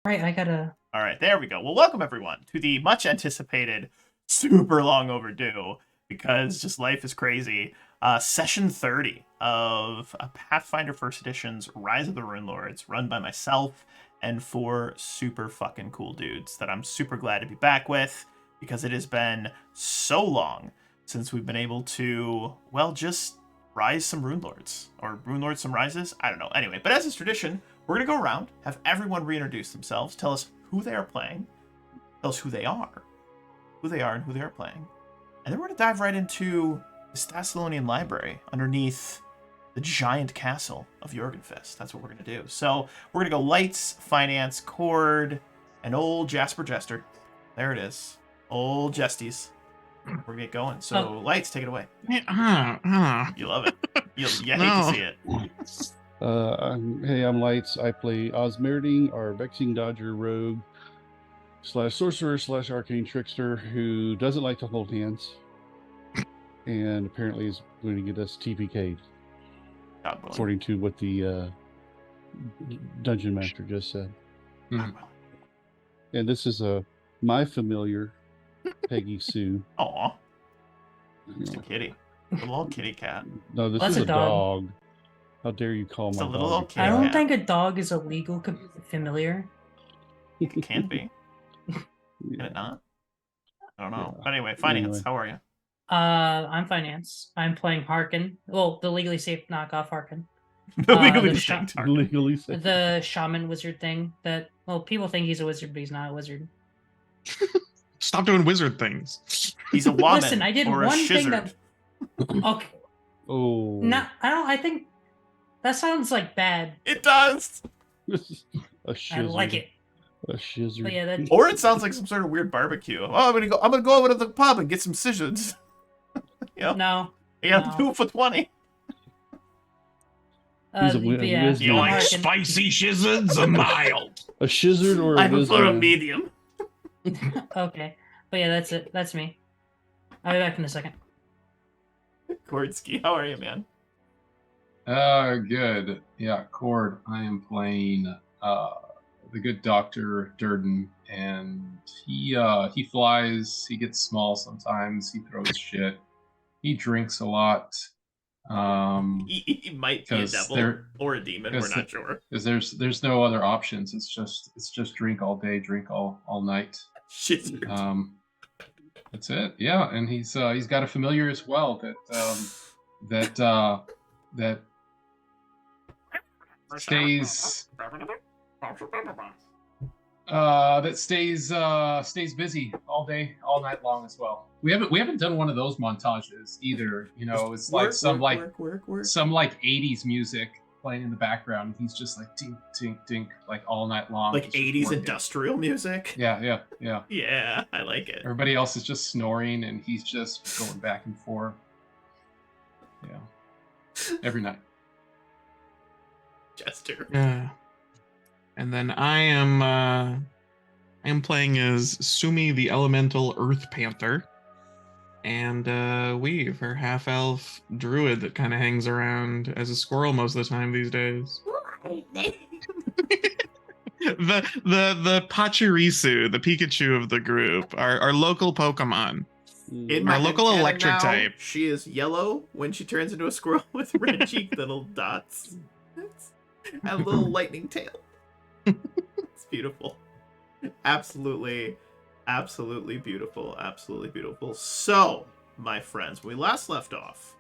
Right, I gotta. All right, there we go. Well, welcome everyone to the much anticipated, super long overdue, because just life is crazy, session 30 of Pathfinder First Edition's Rise of the Runelords, run by myself and four super fucking cool dudes that I'm super glad to be back with, because it has been so long since we've been able to, well, just rise some Runelords, or Runelords some rises, I don't know. Anyway, but as is tradition, we're going to go around, have everyone reintroduce themselves, tell us who they are playing, tell us who they are and who they are playing. And then we're going to dive right into this Thessalonian library underneath the giant castle of Jorgenfist. That's what we're going to do. So we're going to go Lights, Finance, Cord, and old Jasper Jester. There it is. Old Jestys. We're going to get going. So Lights, take it away. You love it. You hate to see it. Hey, I'm Lights. I play Osmerding, our Vexing Dodger Rogue / Sorcerer / Arcane Trickster who doesn't like to hold hands and apparently is going to get us TPK'd, according to what the Dungeon Master just said. And this is my familiar, Peggy Sue. Aw. It's a kitty. A little kitty cat. No, this is a dog. How dare you call my dog a cat? I don't think a dog is a legal familiar. It can be. Can it not? I don't know. But anyway, Finance, how are you? I'm Finance. I'm playing Harkin. Well, the legally safe knockoff Harkin. Legally safe. The shaman wizard thing that, well, people think he's a wizard, but he's not a wizard. Stop doing wizard things. He's a woman. Listen, I did one thing that. Okay. Oh. No, I think that sounds like bad. It does. I like it. A shizzard. Yeah, or it sounds like some sort of weird barbecue. Oh, I'm gonna go over to the pub and get some scissors. No. Yeah, 2 for 20. You like spicy shizzards or mild? A shizzard or I prefer a medium. Okay. But yeah, that's it. That's me. I'll be back in a second. Kordsky, how are you, man? Good. Yeah, Cord. I am playing the good Dr. Durden, and he flies, he gets small sometimes, he throws shit. He drinks a lot. He might be a devil or a demon, we're not sure. Because there's no other options. It's just drink all day, drink all night. Shit. That's it. Yeah, and he's got a familiar as well that stays busy all day, all night long as well. We haven't done one of those montages either. You know, it's like some 80s music playing in the background, and he's just like tink tink tink like all night long. Like 80s industrial music. Yeah. Yeah, I like it. Everybody else is just snoring, and he's just going back and forth. Yeah, every night. Jester. Yeah. And then I am playing as Sumi the Elemental Earth Panther. And Weave, her half-elf druid that kind of hangs around as a squirrel most of the time these days. the Pachirisu, the Pikachu of the group, our local Pokemon. Our local electric type. She is yellow when she turns into a squirrel with red cheek little dots. And a little lightning tail. It's beautiful. Absolutely beautiful. Absolutely beautiful. So, my friends, when we last left off,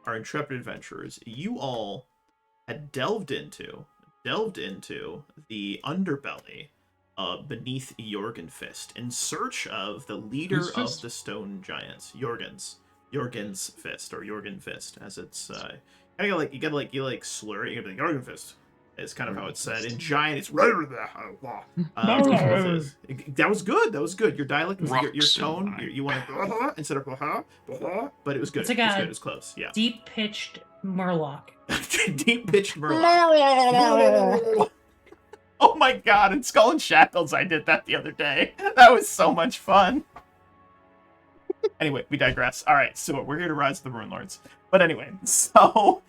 our intrepid adventurers, you all had delved into the underbelly beneath Jorgenfist in search of the leader of the stone giants, Jorgen's Fist, or Jorgenfist, as it's you gotta slur it. You gotta be like Jorgenfist. Is kind of how it's said in giant. It's that was good. Your dialect, your tone, you want to instead of but it was good. It's like it was close. Yeah. Deep pitched Murloc. Deep pitched Murloc. Oh my god! In Skull and Shackles, I did that the other day. That was so much fun. Anyway, we digress. All right, so we're here to rise the Runelords. But anyway, so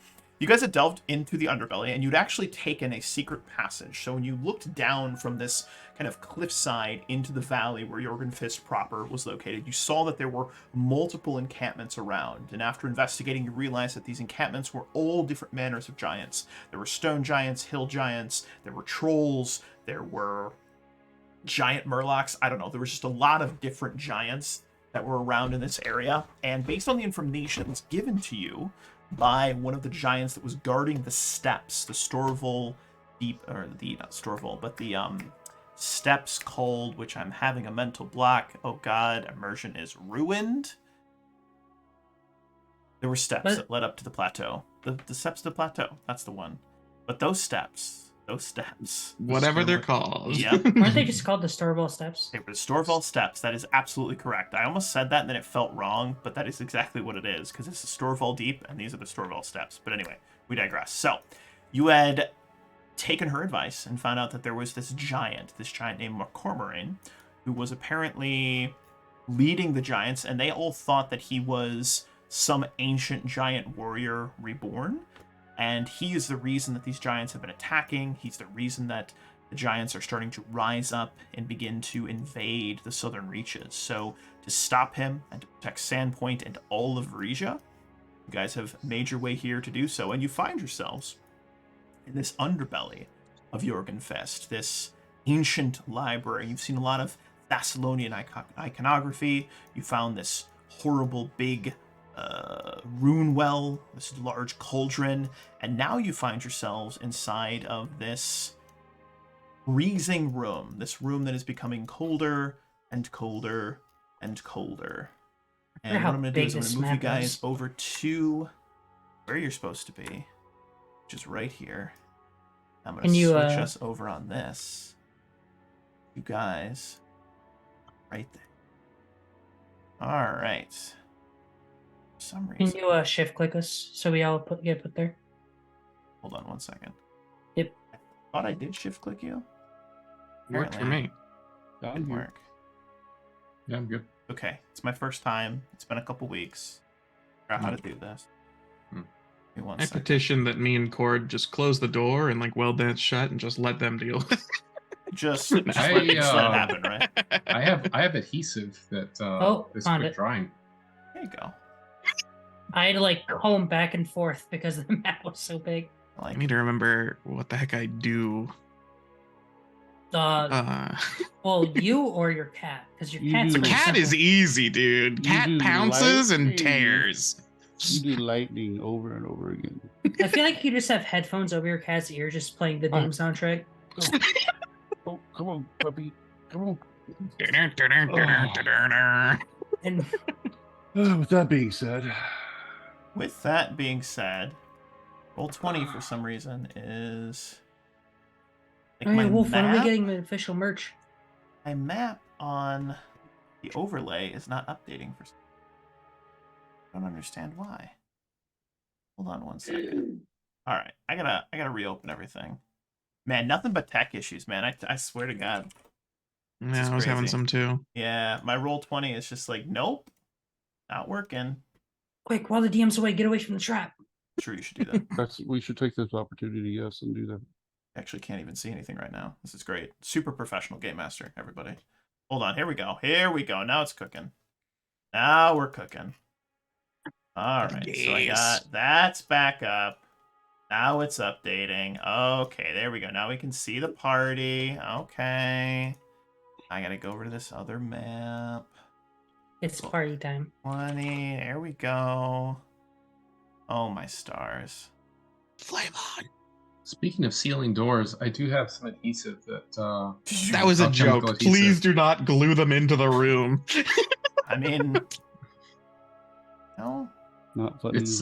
You guys had delved into the underbelly, and you'd actually taken a secret passage. So when you looked down from this kind of cliffside into the valley where Jorgenfist proper was located, you saw that there were multiple encampments around. And after investigating, you realized that these encampments were all different manners of giants. There were stone giants, hill giants, there were trolls, there were giant murlocs. I don't know. There was just a lot of different giants that were around in this area. And based on the information that was given to you by one of the giants that was guarding the steps, the Storval deep, or the, not Storval, but the steps called, which I'm having a mental block. Oh god, immersion is ruined. There were steps that led up to the plateau. The steps to the plateau, that's the one. But those steps, whatever they're called. Yeah. Aren't they just called the Storval Steps? They were the Storval Steps. That is absolutely correct. I almost said that and then it felt wrong, but that is exactly what it is, because it's the Storval Deep and these are the Storval Steps. But anyway, we digress. So, you had taken her advice and found out that there was this giant named Cormoran, who was apparently leading the giants, and they all thought that he was some ancient giant warrior reborn. And he is the reason that these giants have been attacking. He's the reason that the giants are starting to rise up and begin to invade the southern reaches. So to stop him and to protect Sandpoint and all of Varisia, you guys have made your way here to do so. And you find yourselves in this underbelly of Jorgenfest, this ancient library. You've seen a lot of Thessalonian iconography. You found this horrible big rune well, this large cauldron, and now you find yourselves inside of this freezing room, this room that is becoming colder and colder and colder. And what I'm going to do is I'm going to move you guys over to where you're supposed to be, which is right here. I'm going to switch us over on this. You guys, right there. All right. Some reason. Can you shift click us so we all get put there? Hold on one second. Yep. I thought I did shift click you. Worked for me. Didn't work. Yeah, I'm good. Okay, it's my first time. It's been a couple weeks. Figure out how to do this. I petition that me and Cord just close the door and like weld that shut and just let them deal with it. Just let it happen, right? I have adhesive that is quick drying. There you go. I had to like comb back and forth because the map was so big. I need to remember what the heck I do. Well, you or your cat, because your cat's cat is easy, dude. Cat pounces and tears. You do lightning over and over again. I feel like you just have headphones over your cat's ear, just playing the Doom soundtrack. Oh, come on, puppy, come on. And with that being said, roll 20 for some reason is. Like all right, Wolf, when are we getting the official merch? My map on the overlay is not updating for some reason. I don't understand why. Hold on one second. All right, I gotta reopen everything. Man, nothing but tech issues, man. I swear to God. Yeah, I was having some too. Yeah, my roll 20 is just like, nope, not working. Quick, while the DM's away, get away from the trap. Sure, you should do that. we should take this opportunity, yes, and do that. Actually can't even see anything right now. This is great. Super professional game master, everybody. Hold on, here we go. Now it's cooking. Now we're cooking. All right, yes. So I got that's back up. Now it's updating. Okay, there we go. Now we can see the party. Okay. I gotta go over to this other map. It's party time. 20. There we go. Oh my stars. Flame on. Speaking of sealing doors, I do have some adhesive that. That was a joke. Please do not glue them into the room. I mean, no. Not funny. It's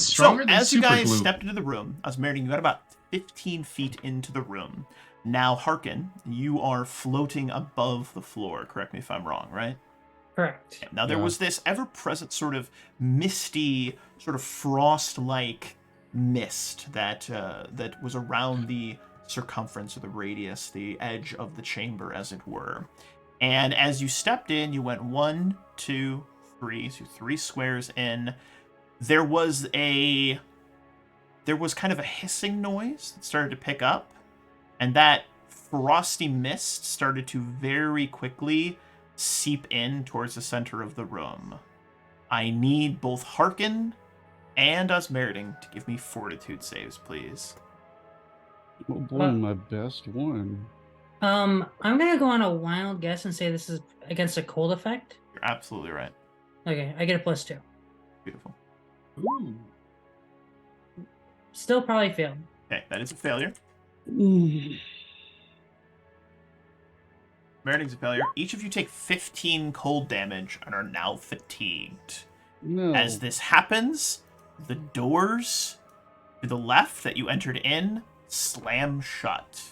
stronger than as you super guys glue. stepped into the room, Osmerian, you got about 15 feet into the room. Now, Harkin, you are floating above the floor. Correct me if I'm wrong, right? Correct. Now, there was this ever-present sort of misty, sort of frost-like mist that that was around the circumference or the radius, the edge of the chamber, as it were. And as you stepped in, you went 1, 2, 3, so 3 squares in. There was a there was kind of a hissing noise that started to pick up, and that frosty mist started to very quickly seep in towards the center of the room. I need both Harkin and Osmerding to give me fortitude saves, please. Oh boy, my best one. I'm gonna go on a wild guess and say this is against a cold effect. You're absolutely right. Okay, I get a +2. Beautiful. Ooh. Still probably failed. Okay, that is a failure. Mm. Meriting's a failure. Each of you take 15 cold damage and are now fatigued. No. As this happens, the doors to the left that you entered in slam shut.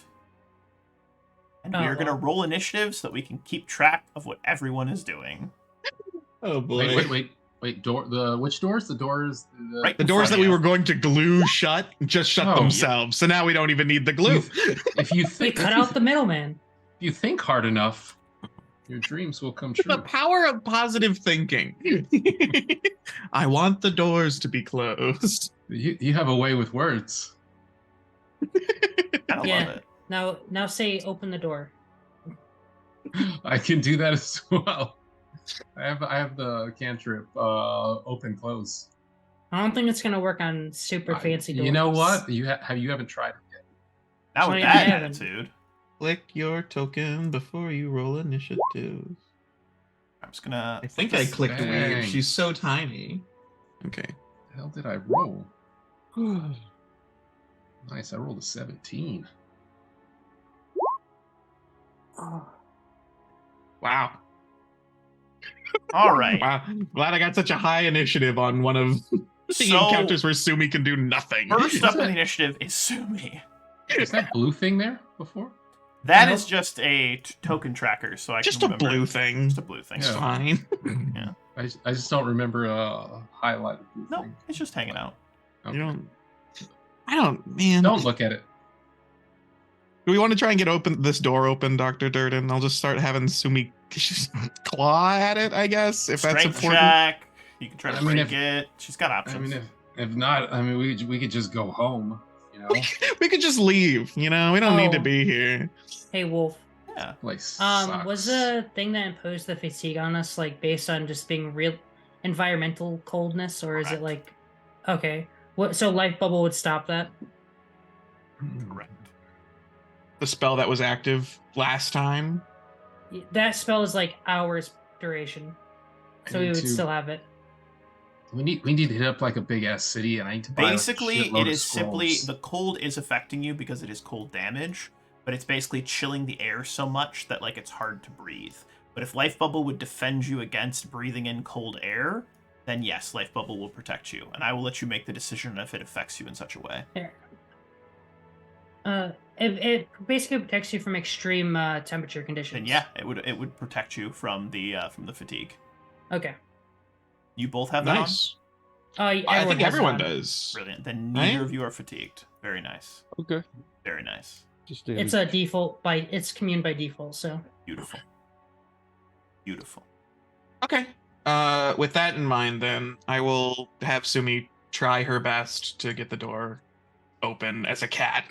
And we are going to roll initiative so that we can keep track of what everyone is doing. Oh boy. Wait. Which doors? The doors. Right The in doors front that of we you. were going to glue shut just shut themselves. So now we don't even need the glue. If you They think, cut out the middleman. if you think hard enough, your dreams will come The true. power of positive thinking. I want the doors to be closed. You have a way with words. I love Yeah. it. Now say open the door. I can do that as well. I have the cantrip open close. I don't think it's gonna work on super fancy doors. You know what? You haven't tried it yet. Not with Sorry, that I haven't. attitude. Click your token before you roll initiative. I'm just gonna. I think I clicked Dang. weird. She's so tiny. Okay. The hell did I roll? Nice. I rolled a 17. Wow. All right. Wow. Glad I got such a high initiative on one of the So- encounters where Sumi can do nothing. First up in the initiative is Sumi. Is that blue thing there before? That Nope. is just a token tracker, so I Just can a remember. blue thing. Just a blue thing. It's Yeah. fine. Yeah. I just don't remember a highlighted blue No, thing. it's just hanging out. Okay. You don't. I don't, man. Don't look at it. Do we want to try and get this door open, Dr. Durden? I'll just start having Sumi just claw at it, I guess, if that's Strength important. check. You can try to I mean, break if- it. She's got options. I mean, if not, I mean, we could just go home. You know, We could just leave, you know? We don't need to Oh. be here. Hey Wolf. Yeah. place. Was sucks. the thing that imposed the fatigue on us like based on just being real environmental coldness, or is it Correct. like okay? What so life bubble would stop that? Correct. The spell that was active last time. That spell is like hours duration. So we Me would too. still have it. We need to hit up like a big ass city, and I need to buy, like, a Basically, shitload it of is simply scrolls. the cold is affecting you because it is cold damage, but it's basically chilling the air so much that like it's hard to breathe. But if Life Bubble would defend you against breathing in cold air, then yes, Life Bubble will protect you, and I will let you make the decision if it affects you in such a way. There. It basically protects you from extreme temperature conditions. Then yeah, it would protect you from the fatigue. Okay. You both have that on? Nice. I I think has everyone it on. does. Brilliant. Then neither Right? of you are fatigued. Very nice. Okay. Very nice. Just It's a default it's commune by default, so Beautiful. Beautiful. Okay. With that in mind, then I will have Sumi try her best to get the door open as a cat.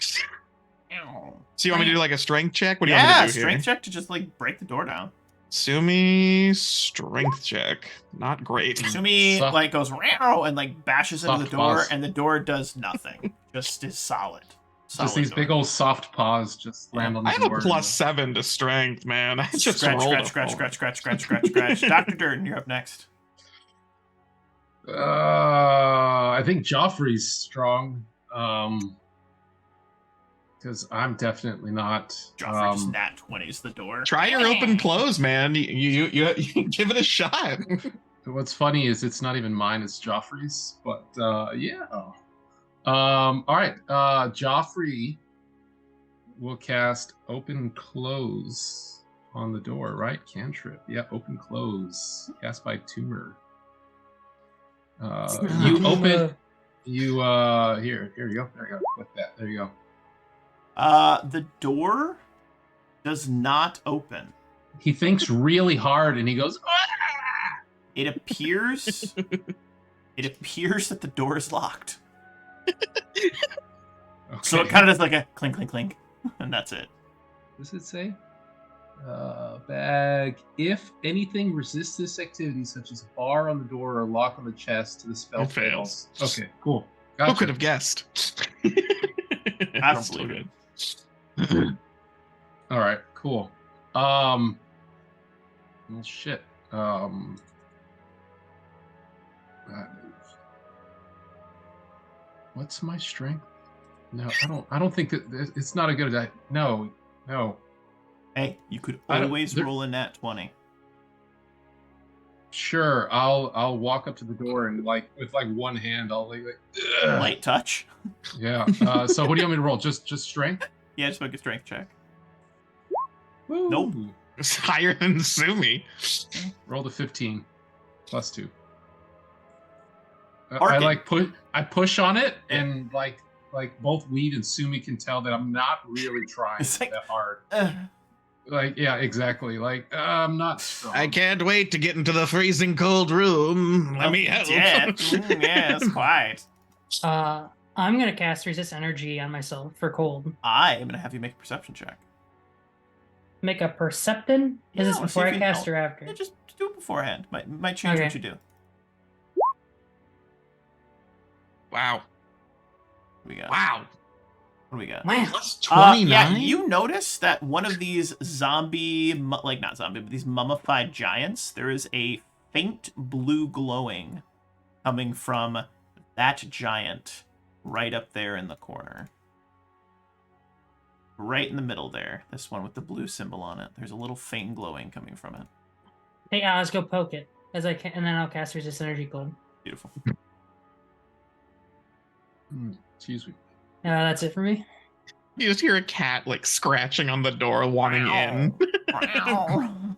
So you want me to do like a strength check? What do you want me Yeah, to do strength here? check to just like break the door down. Sumi strength check. Not great. Sumi Soft- like goes "Meow," and like bashes into the Soft door, paws. and the door does nothing. Just is solid. Just these big old soft paws just land on the I have a door. +7 to strength, man. I just scratch, rolled scratch, a scratch, four. scratch, scratch, scratch, scratch. Dr. Durden, you're up next. I think Joffrey's strong. Because I'm definitely not. Joffrey just nat 20s the door. Try your open close, man. You give it a shot. What's funny is it's not even mine; it's Joffrey's. But yeah. All right. Joffrey will cast open close on the door. Right, cantrip. Yeah, open close. Cast by tumor. You open. You here you go. There you go. Like that. There you go. The door does not open. He thinks really hard and he goes. "Ah!" It appears that the door is locked. So it kind of does like a clink, clink, clink, and that's it. Does it say? Bag. If anything resists this activity, such as a bar on the door or a lock on the chest, the spell It fails. Okay, cool. Gotcha. Who could have guessed? I don't believe it. All right, cool. Well, shit. What's my strength? No, I don't think that it's not a good idea. No. Hey, you could I don't- always there- roll a nat 20. Sure, I'll walk up to the door and with one hand I'll like ugh. Light touch. Yeah. So what do you want me to roll? Just strength? Yeah, just make a strength check. Woo. Nope. It's higher than Sumi. Roll the 15 plus 2. Arcane. I push on it and like both Weed and Sumi can tell that I'm not really trying It's like, that hard. Uh, Yeah, exactly. I'm not strong. I can't wait to get into the freezing cold room. Let me help. Yeah, yes, quite. I'm gonna cast resist energy on myself for cold. I am gonna have you make a perception check. Make a perception? Yeah, Is I this wanna see before if I you cast know. or after? Yeah, just do it beforehand. Might change what Okay. you do. Wow. What do we got? Wow. What do we got? Wow. Plus 29? Yeah, you notice that one of these these mummified giants, there is a faint blue glowing coming from that giant right up there in the corner. Right in the middle there. This one with the blue symbol on it. There's a little faint glowing coming from it. Hey, let's go poke it as I can, and then I'll cast resist energy cold. Beautiful. Excuse me. That's it for me. You just hear a cat like scratching on the door, wanting in.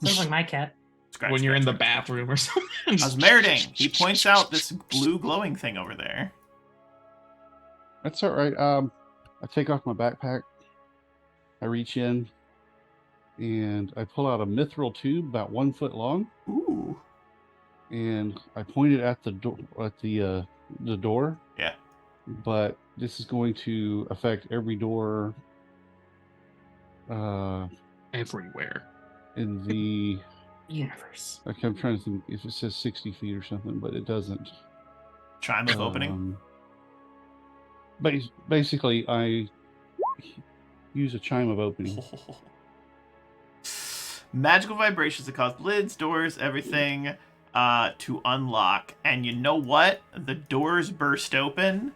Sounds like my cat. Scratch, When you're in the scratch, scratch. bathroom or something. Osmerding, he points out this blue glowing thing over there. That's all right. I take off my backpack. I reach in and I pull out a mithril tube about 1 foot long, Ooh. and I point it at the door. The door. Yeah. But this is going to affect every door Everywhere. in the. Universe. Okay, I'm trying to think if it says 60 feet or something, but it doesn't. Chime of opening. Basically, I use a chime of opening. Magical vibrations that cause lids, doors, everything to unlock. And you know what? The doors burst open.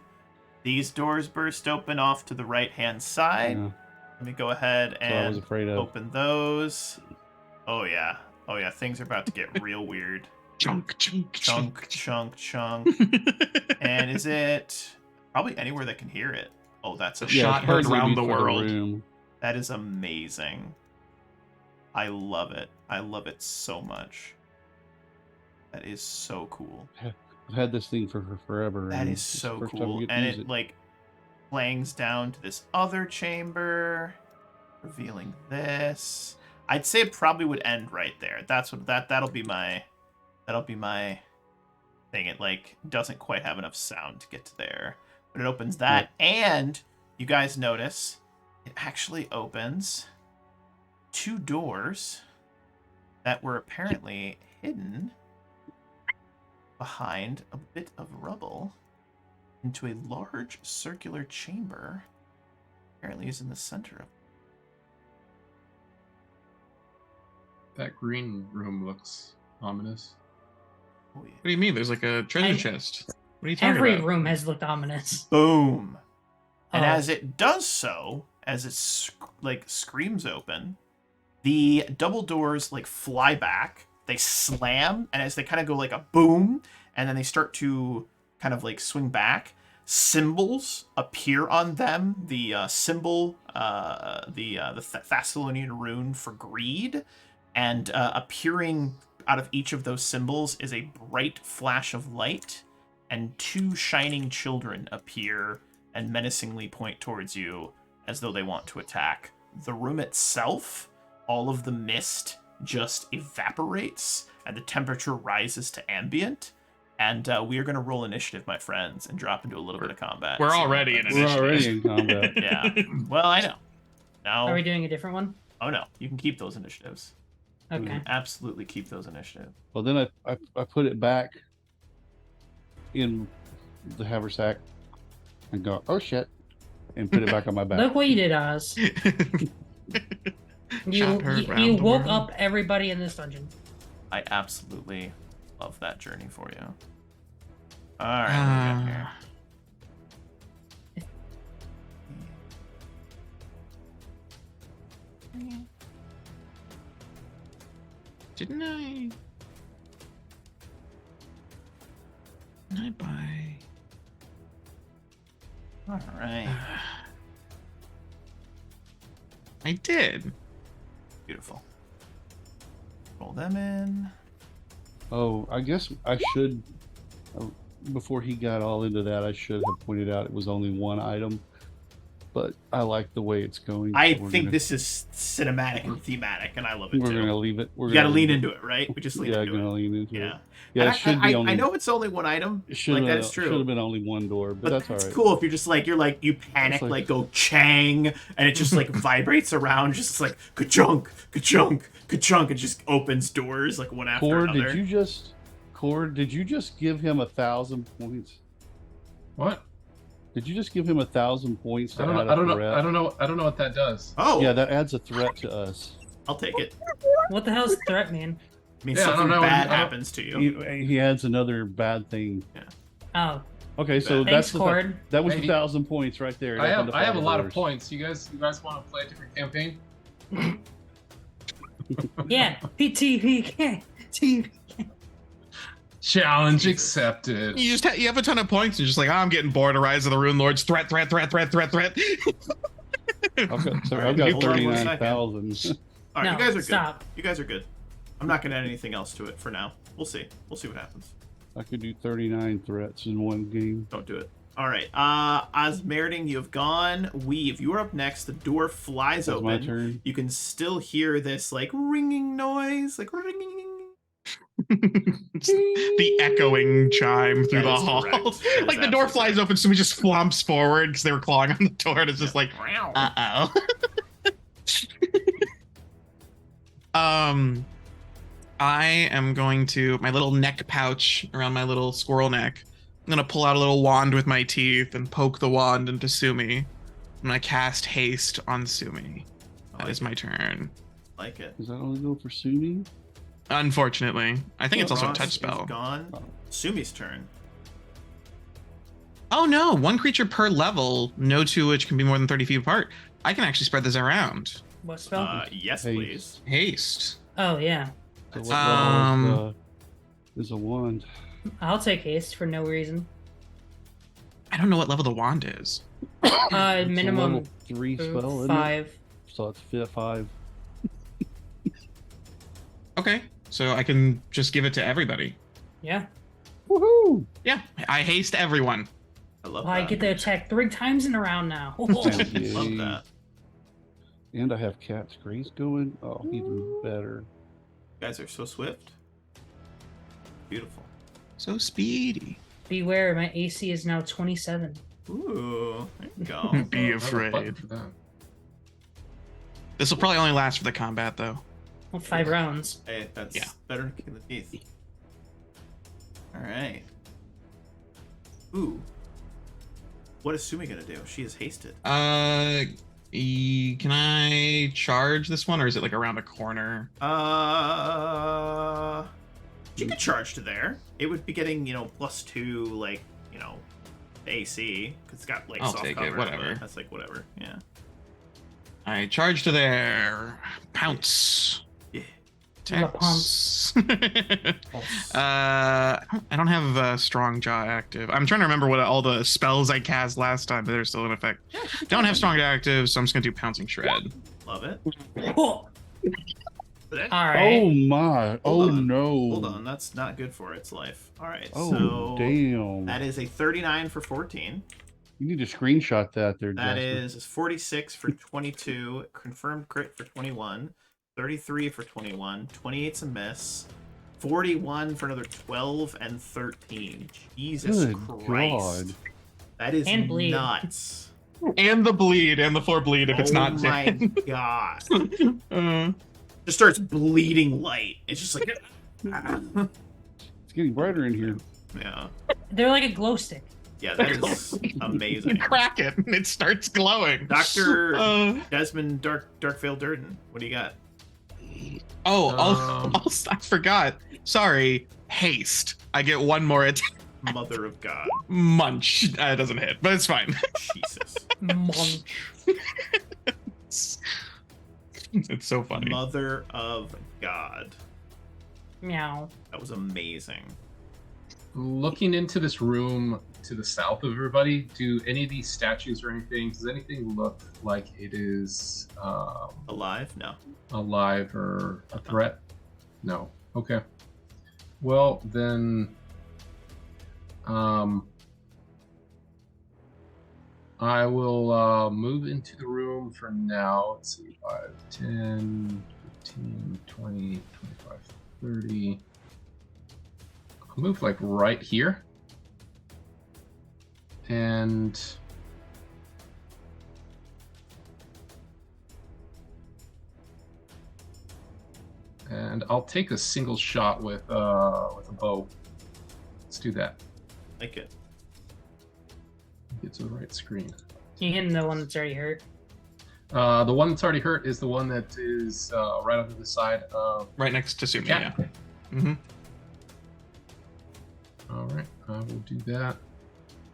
These doors burst open off to the right-hand side. Yeah, Let me go ahead so I was and afraid of. open those. Oh, yeah. Oh, yeah. Things are about to get real weird. Chunk, chunk, Chunk, chunk, chunk. And is it probably anywhere that can hear it? Oh, that's a Yeah, shot it's heard probably around the for world. room. That is amazing. I love it. I love it so much. That is so cool. I've had this thing for forever. That and is it's the so first time I cool. get to And use it like clangs down to this other chamber, revealing this. I'd say it probably would end right there. That'll be my thing. It like doesn't quite have enough sound to get to there. But it opens that, and you guys notice it actually opens 2 doors that were apparently hidden behind a bit of rubble into a large circular chamber. Apparently is in the center of. That green room looks ominous. Oh, yeah. What do you mean? There's like a treasure Hey, chest. What are you talking Every about? room has looked ominous. Boom. And Oh. as it does so, as it screams open, the double doors like fly back. They slam, and as they kind of go like a boom, and then they start to kind of like swing back, symbols appear on them. The symbol, the Thessalonian rune for greed, and appearing out of each of those symbols is a bright flash of light, and 2 shining children appear and menacingly point towards you as though they want to attack. The room itself, all of the mist just evaporates and the temperature rises to ambient, And we are going to roll initiative, my friends, and drop into a little bit of combat. We're See what already in happens. We're already initiative. in combat. Yeah. Well, I know. Now. Are we doing a different one? Oh no, you can keep those initiatives. You Okay. can absolutely keep those initiatives. Well, then I put it back in the haversack and go, oh shit, and put it back on my back. Look what you did, Oz. You woke up everybody in this dungeon. I absolutely love that journey for you. All right, what do we got here? Didn't I buy? All right. I did. Beautiful. Roll them in. Oh, I guess I should, before he got all into that, I should have pointed out it was only one item. But I like the way it's going. I think this is cinematic and thematic, and I love it we're too. gonna leave it. You gotta lean into it, right? We just lean into it. Yeah, gonna lean into Yeah. it. Yeah, it should be only. I know it's only one item. Like that is true. Should have been only one door, but that's all right. It's cool if you're just like you panic, like go chang, and it just like vibrates around, just like ka-chunk, ka-chunk, ka-chunk, it just opens doors like one after another. Did you just give him 1,000 points? What? Did you just give him 1,000 points? I don't know what that does. Oh, yeah, that adds a threat to us. I'll take it. What the hell's threat mean? I mean, something bad happens to you. He adds another bad thing. Yeah. Oh. Okay, so Thanks, that was 1,000 points right there. I have a lot of points. You guys want to play a different campaign? Yeah, PTV. Challenge accepted. You have a ton of points. And you're just like, I'm getting bored of Rise of the Runelords. Threat. Okay, so All right, I've got hold on 39,000. All right, No, you guys are stop. good. You guys are good. I'm not gonna add anything else to it for now. We'll see. We'll see what happens. I could do 39 threats in one game. Don't do it. All right. Osmerding, you have gone. Weave, you are up next. The door flies That's open. my turn. You can still hear this like ringing noise, like ringing. The echoing chime through That the is hall. correct. Like the door flies open, somebody just flumps forward because they were clawing on the door, and it's just like, uh-oh. I am going to, my little neck pouch around my little squirrel neck, I'm going to pull out a little wand with my teeth and poke the wand into Sumi. I'm going to cast haste on Sumi. That is my turn. Like it. Does that only go for Sumi? Unfortunately. I think it's also a Ross touch is spell. Gone. Sumi's turn. Oh no, one creature per level, no two which can be more than 30 feet apart. I can actually spread this around. What spell? Yes, Haste. please. Haste. Oh, yeah. So what level is a wand? I'll take haste for no reason. I don't know what level the wand is. It's a Minimum level 3 spell, isn't it? 5. So it's 5. Okay, so I can just give it to everybody. Yeah. Woohoo! Yeah, I haste everyone. I love Well, that. I get to attack 3 times in a round now. Love that. And I have Cat's Grace going. Oh, even better. You guys are so swift. Beautiful. So speedy. Beware, my AC is now 27. Ooh, there you go. Be I have a button afraid. for that. This will probably only last for the combat, though. Well, 5 rounds. Hey, that's Yeah. better than kicking the teeth. All right. Ooh. What is Sumi gonna do? She is hasted. Can I charge this one, or is it like around a corner? She could charge to there. It would be getting, +2, like, AC, because it's got like I'll soft take cover. it, whatever. But that's like whatever. Yeah. I charge to there. Pounce. Yeah. Tex. I don't have Strong Jaw active. I'm trying to remember what all the spells I cast last time, but they're still in effect. Don't have Strong Jaw active, so I'm just gonna do Pouncing Shred. Love it. All Oh right. my! Hold Oh on. no! Hold on, that's not good for its life. All right, Oh so damn! that is a 39 for 14. You need to screenshot that there, That Jasper. is 46 for 22, confirmed crit for 21, 33 for 21, 28's a miss, 41 for another 12 and 13. Jesus Good Christ. God. That is And bleed. nuts. And the bleed, and the 4 bleed if it's not Oh my dead. god. Uh, Just starts bleeding light. It's just like... It's getting brighter in here. yeah. They're like a glow stick. Yeah, that is you amazing. crack it, and it starts glowing. Dr. Uh, Desmond Darkvale Durden, what do you got? I forgot. Sorry, haste. I get 1 more attack. Mother of God. Munch. It doesn't hit, but it's fine. Jesus. Munch. It's so funny. Mother of God. Meow. That was amazing. Looking into this room to the south of everybody, do any of these statues or anything, does anything look like it is Alive? No. alive or a threat? No. Okay. Well, then I will move into the room for now. Let's see, 5, 10, 15, 20, 25, 30. I'll move like right here. And I'll take a single shot with a bow. Let's do that. Like it. Get to the right screen. You hitting the one that's already hurt? The one that's already hurt is the one that is right on the side of Right next to Sumi, cat. yeah. Mm-hmm. All right, I will do that.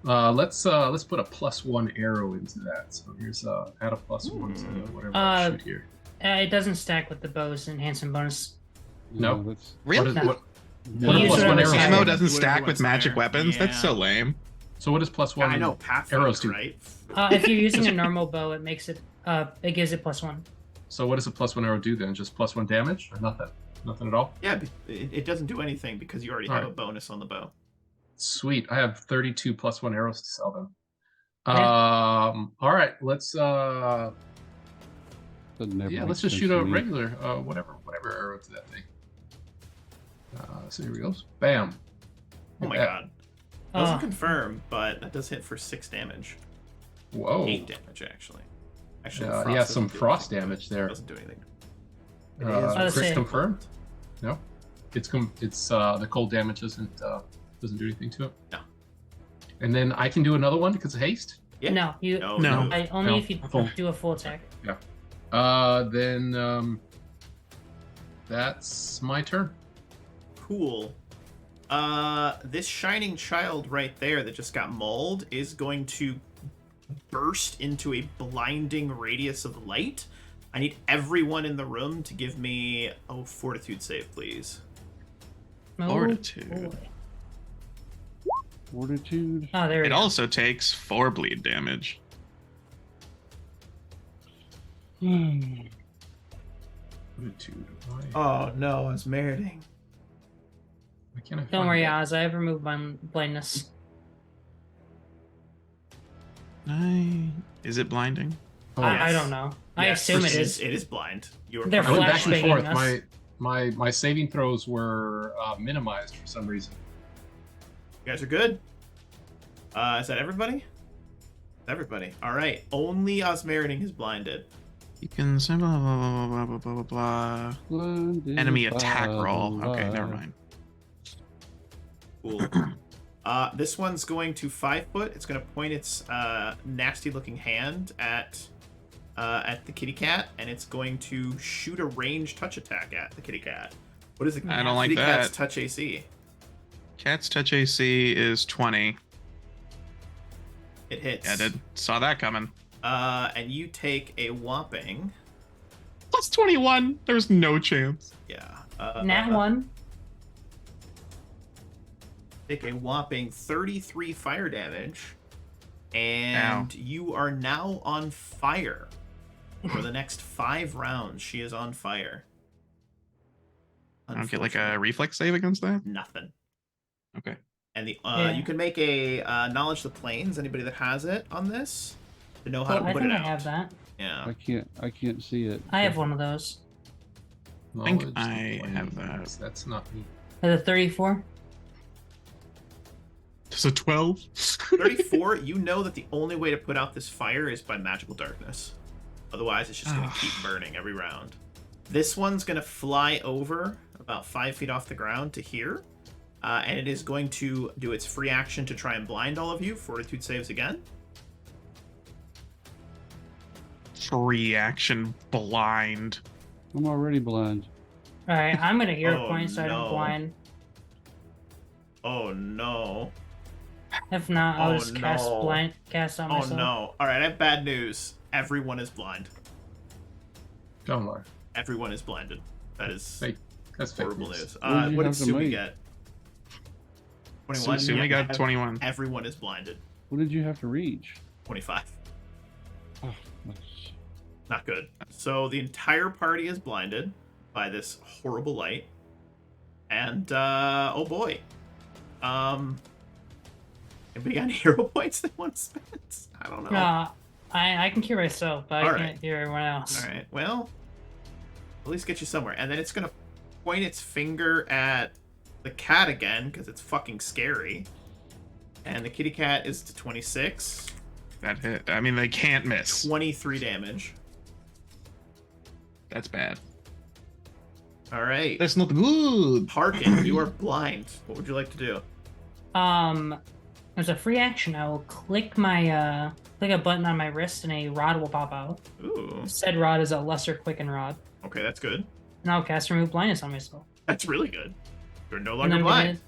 Let's put a +1 arrow into that. So here's add a +1 to whatever I shoot here. It doesn't stack with the bow's enhancement bonus. No. That's Really? No. What You a use +1 whatever arrow? side. Ammo Yeah. doesn't Do stack whatever with magic wants there. weapons? That's so Yeah. lame. So what does +1 I know, Pathfinder, arrows do? right? If you're using a normal bow, it makes it. It gives it +1. So what does a +1 arrow do then? Just +1 damage or nothing? Nothing at all? Yeah, it doesn't do anything because you already have a bonus on the bow. Sweet. I have 32 +1 arrows to sell them. Yeah. All right. Let's doesn't ever yeah, make let's just sense shoot to a me. regular whatever arrow to that thing. So here we go. Bam. Oh my Yeah. god. Doesn't Oh. confirm, but that does hit for 6 damage. Whoa. 8 damage, actually. Actually, Yeah, frost yeah, some doesn't do frost anything. damage there. Doesn't do anything. It Let's Chris see. confirmed? No. It's the cold damage doesn't do anything to it. No. And then I can do another one because of haste. Yeah. No, you. No. No. Only No. if you Full. do a full attack. Then that's my turn. Cool. This shining child right there that just got mauled is going to burst into a blinding radius of light. I need everyone in the room to give me fortitude save, please. Fortitude. Oh, boy. Fortitude. Oh, there we It go. also takes 4 bleed damage. Fortitude. Oh no, I was meriting. Why can't I Don't find worry, that? Oz. I have removed my blindness. Is it blinding? Oh, I don't know. I Yes, assume it is. It is blind. You are They're I went back and flashbanging forth. us. My saving throws were minimized for some reason. You guys are good. Is that everybody? Everybody. All right. Only Osmeriting is blinded. You can say blah blah blah blah blah blah blah. Blinded Enemy by attack the roll. Okay, light. never mind. Cool. This one's going to 5 foot. It's going to point its nasty-looking hand at the kitty cat, and it's going to shoot a ranged touch attack at the kitty cat. What is the I don't like kitty cat's that. touch AC? Cat's touch AC is 20. It hits. Yeah, saw that coming. And you take a whopping. Plus 21. There's no chance. Yeah. Nat 1. Take a whopping 33 fire damage, and you are now on fire. For the next 5 rounds, she is on fire. I don't get like a reflex save against that. Nothing. Okay. And the Yeah. you can make a knowledge of the planes. Anybody that has it on this to know how Oh, to I put think it I out. have that. Yeah. I can't see it. I have one of those. think Knowledge I of have planes. that. That's not me. The 34. It's a 12. 34, you know that the only way to put out this fire is by magical darkness. Otherwise, it's just going to keep burning every round. This one's going to fly over about 5 feet off the ground to here. And it is going to do its free action to try and blind all of you. Fortitude saves again. Free action blind. I'm already blind. All right, I'm gonna hero Oh, point so I no. don't blind. Oh, no. If not, I'll Oh, just no. cast on Oh, myself. no. All right, I have bad news. Everyone is blind. Don't worry. Everyone is blinded. That is Fake. That's fake horrible news. news. What did you What did have to Sumi make? get? 21. Sumi Yeah, got 21. Everyone is blinded. What did you have to reach? 25. Oh, that's- Not good. So the entire party is blinded by this horrible light. And, oh boy. Anybody got any hero points they want to spend? I don't know. No, I can cure myself, but I All can't right. cure everyone else. All right, well, at least get you somewhere. And then it's going to point its finger at the cat again, because it's fucking scary. And the kitty cat is to 26. That hit. I mean, they can't miss. 23 damage. That's bad. All right. That's not good. Harkin, you are blind. What would you like to do? There's a free action. I will click my click a button on my wrist, and a rod will pop out. Ooh. Said rod is a lesser quicken rod, Okay, that's good. and I'll cast remove blindness on myself. That's really good. You're no And longer I'm blind.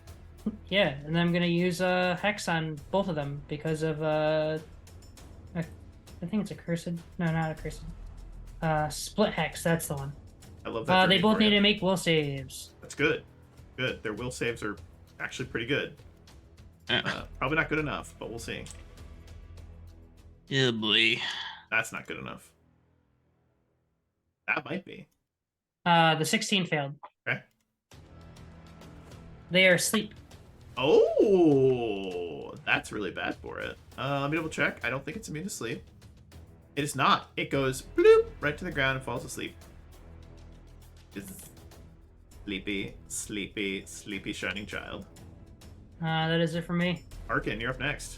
yeah, and then I'm gonna use hex on both of them because of I think it's a cursed. No, not a cursed. Split hex. That's the one. I love that. They journey both for you. need to make will saves. That's good. Good. Their will saves are actually pretty good. Probably not good enough, but we'll see. Yeah, boy. That's not good enough. That might be. The 16 failed. Okay. They are asleep. Oh, that's really bad for it. Let me double check. I don't think it's immune to sleep. It is not. It goes bloop right to the ground and falls asleep. It's sleepy, sleepy, sleepy shining child. That is it for me. Arkin, you're up next.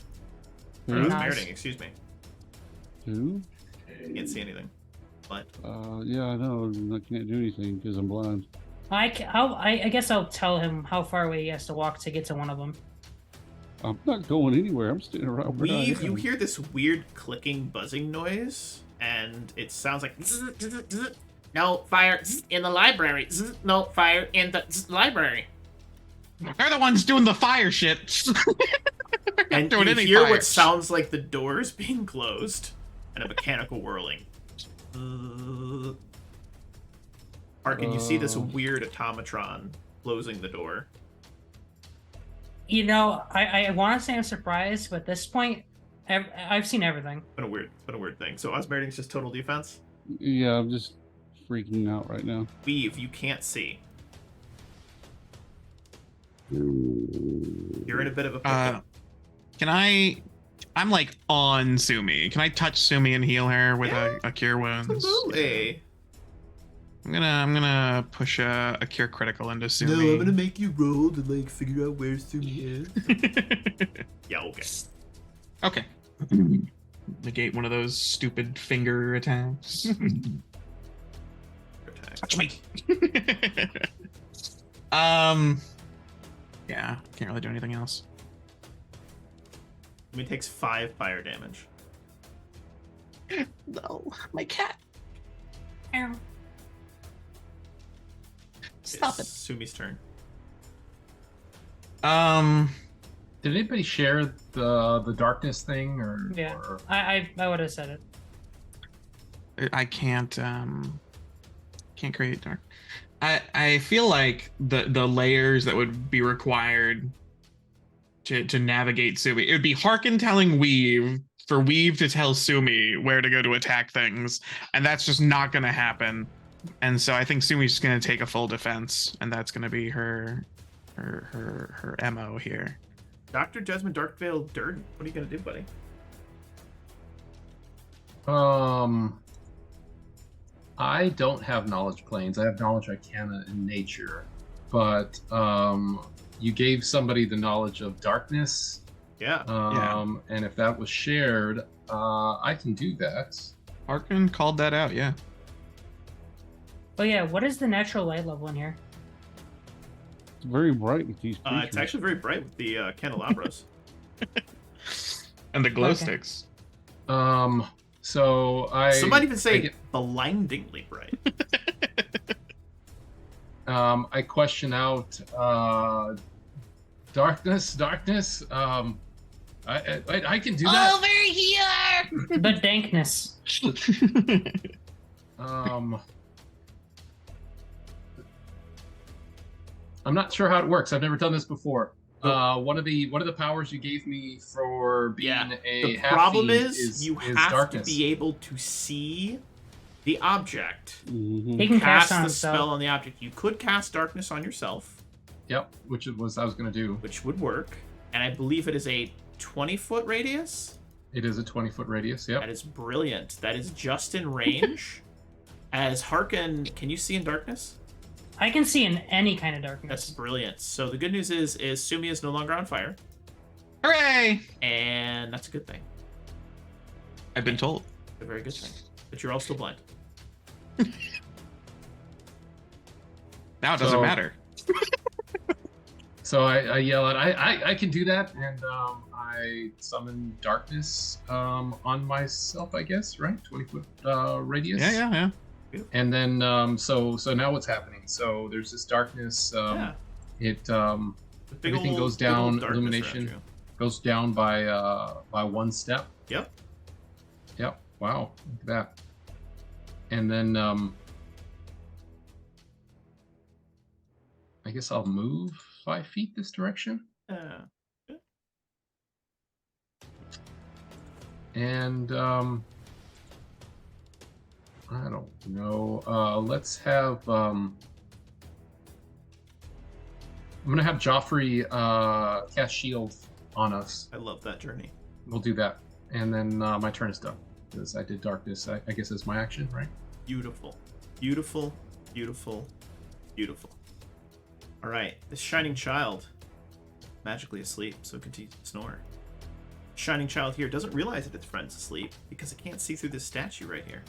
Who? Or no, it's Nice. Meriting, excuse me. Who? Can't see anything. But Yeah, I know. I can't do anything because I'm blind. I guess I'll tell him how far away he has to walk to get to one of them. I'm not going anywhere. I'm staying around. where I Weave, you am. hear this weird clicking, buzzing noise, and it sounds like no fire in the library. No fire in the library. They're the ones doing the fire shit. They're not And doing you any hear fire. what sounds like the doors being closed and a mechanical whirling. Harkin, you see this weird automatron closing the door. You know, I want to say I'm surprised, but at this point, I've seen everything. It's been a weird thing. So Osmeriting's just total defense. Yeah, I'm just freaking out right now. Weave, you can't see. You're in a bit of a pickle. Can I'm like on Sumi. Can I touch Sumi and heal her with a cure wounds? Absolutely. I'm gonna push a cure critical into Sumi. make you roll to like figure out where Sumi is. Yeah, okay. Okay. Negate one of those stupid finger attacks. Touch me. Yeah, can't really do anything else. Sumi takes 5 fire damage. No, my cat. Ow. Stop it. Sumi's turn. Did anybody share the darkness thing or? Yeah. Or... I would have said it. I can't create dark. I feel like the layers that would be required to navigate Sumi, it would be Harkin telling Weave for Weave to tell Sumi where to go to attack things, and that's just not gonna happen. And so I think Sumi's just gonna take a full defense, and that's gonna be her MO here. Dr. Jesmond Darkvale Durden, what are you gonna do, buddy? I don't have knowledge planes. I have knowledge arcana in nature, but you gave somebody the knowledge of darkness. Yeah. And if that was shared, I can do that. Harkin called that out, yeah. Oh yeah, what is the natural light level in here? It's very bright with these creatures. It's actually very bright with the candelabras. And the glow Okay. sticks. So Some might even say blindingly bright. I question out darkness. I can do that. Over here! The dankness. I'm not sure how it works. I've never done this before. One of the powers you gave me for being The half problem fiend is you is have darkness. to be able to see the object. Mhm. He can cast on the himself. spell on the object. You could cast darkness on yourself, Yep, which it was I was going to do. which would work. And I believe it is a 20-foot radius. It is a 20-foot radius. Yep. That is brilliant. That is just in range. As Harkin, can you see in darkness? I can see in any kind of That's darkness. brilliant. So the good news is Sumi is no longer on fire, Hooray! and that's a good thing. I've been told. A very good thing. But you're all still blind. Now it doesn't So- matter. So I yell out, I can do that, and I summon darkness on myself, I guess, right? 20-foot radius. Yeah. And then so now what's happening? So there's this darkness. Yeah. It The big everything old- goes big old down. darkness Illumination around you. goes down by one step. Yep. Yep. Wow. Look at that. And then I guess I'll move 5 feet this direction. And I don't know. Let's have I'm gonna have Joffrey cast shield on us. I love that journey. We'll do that, and then my turn is done because I did darkness. I guess that's my action, right? Beautiful. Beautiful. Beautiful. Beautiful. All right. This shining child, magically asleep, so continues to snore. Shining child here doesn't realize that its friend's asleep because it can't see through this statue right here.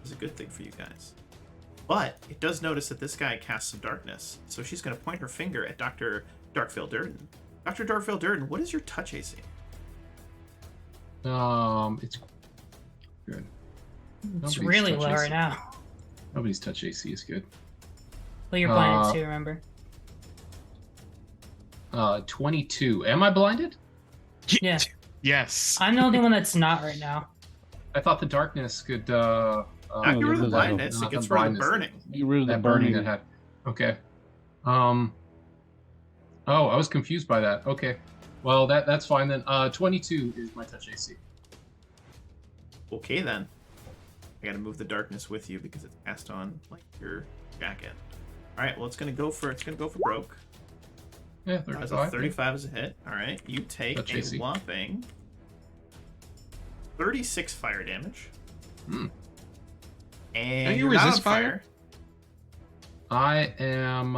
It's a good thing for you guys. But it does notice that this guy casts some darkness, so she's going to point her finger at Dr. Darkvale Durden. Dr. Darkvale Durden, what is your touch AC? It's good. It's Nobody's really touch low AC. right now. Nobody's touch AC is good. Well, you're blinded too, remember? 22. Am I blinded? Yeah. Yes. I'm the only one that's not right now. I thought the darkness could. Not get rid of the no, blindness, no, it gets the rid of the blindness. burning. Get rid of the That burning burning. that had. Okay. Oh, I was confused by that. Okay. Well, that's fine then. 22 is my touch AC. Okay then. I gotta move the darkness with you because it's cast on like your jacket. Alright, well it's gonna go for broke. Yeah, That's a 35. 35 is a hit. Alright. You take Touch a AC. whopping 36 fire damage. Hmm. And Don't you you're not resist on fire? I am.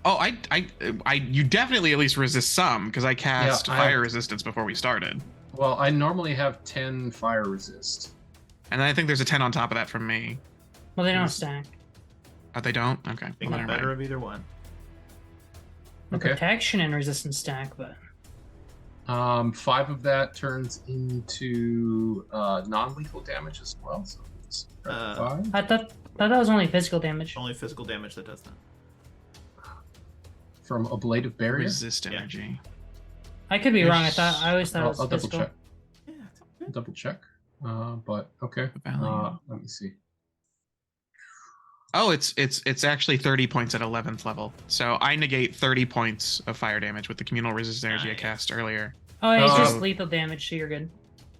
Oh, you definitely at least resist some because I cast Yeah, fire resistance before we started, Well, I normally have 10 fire resist. and then I think there's a 10 on top of that from me. Well, they don't stack. Oh, they don't. Okay. Think Well, the never better mind. of either one. The Okay. protection and resistance stack, but 5 of that turns into non-lethal damage as well. So it's 5. I thought that was only physical damage. Only physical damage that does that. From ablative barrier. Resist Yeah. energy. I could be wrong. I always thought it was I'll double physical. check. Yeah. Double check. But okay. Value. Let me see. Oh, it's actually 30 points at 11th level. So I negate 30 points of fire damage with the communal resist energy I Nice. cast earlier. Oh, it's just Um, lethal damage, so you're good.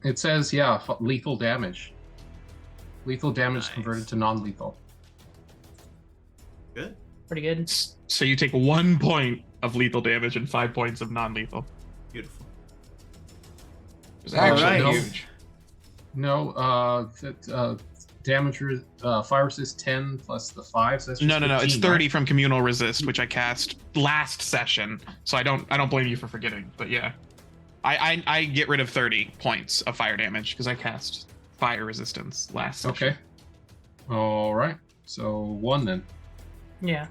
It says lethal damage. Lethal damage Nice. converted to non-lethal. Good. Pretty good. So you take 1 point of lethal damage and 5 points of non-lethal. Beautiful. It's actually Alright. huge. No, fire resist 10 plus the 5. So that's just No. It's 15, 30 right? from communal resist, which I cast last session. So I don't blame you for forgetting. But yeah, I get rid of 30 points of fire damage because I cast fire resistance last session. Okay. All right. So 1 then. Yeah.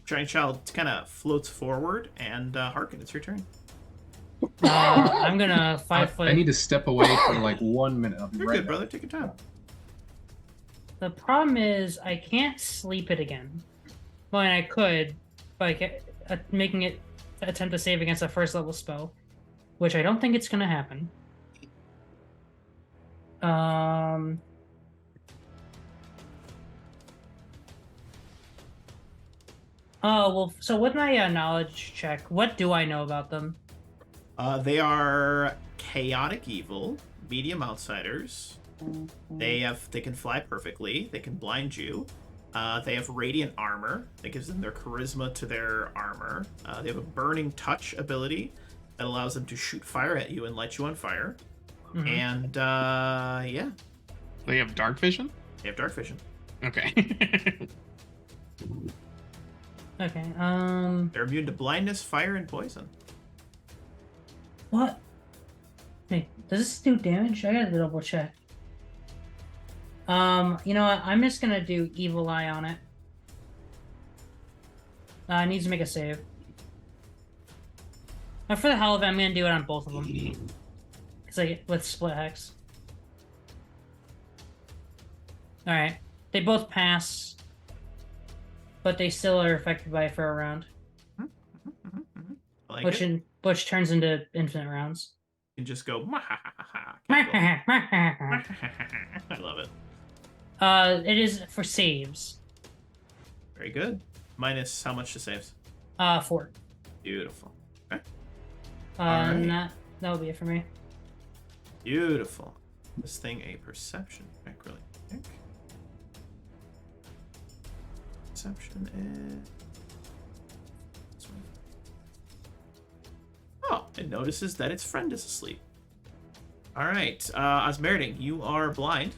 Giant Child kind of floats forward, and Harkin, it's your turn. I'm gonna 5 foot. I need to step away for like 1 minute. I'll be You're right good, back. brother. Take your time. The problem is I can't sleep it again. Well, and I could, by making it attempt to save against a first level spell, which I don't think it's gonna happen. Oh well. So with my knowledge check, what do I know about them? They are chaotic evil, medium outsiders. They can fly perfectly. They can blind you. They have radiant armor that gives them their charisma to their armor. They have a burning touch ability that allows them to shoot fire at you and light you on fire. Mhm. And yeah, They have dark vision? they have dark vision. Okay. Okay. They're immune to blindness, fire, and poison. What? Wait, does this do damage? I gotta double check. You know what? I'm just gonna do Evil Eye on it. It needs to make a save. And for the hell of it, I'm gonna do it on both of them. It's like with split hex. Alright. They both pass. But they still are affected by it for a round. I like it. Which turns into infinite rounds. You can just go. I I love it. It is for saves. Very good. Minus how much to saves? 4. Beautiful. Okay. And that would be it for me. Beautiful. This thing a perception check really quick. Perception is. This one. Oh, it notices that its friend is asleep. All right, Osmerding, you are blind.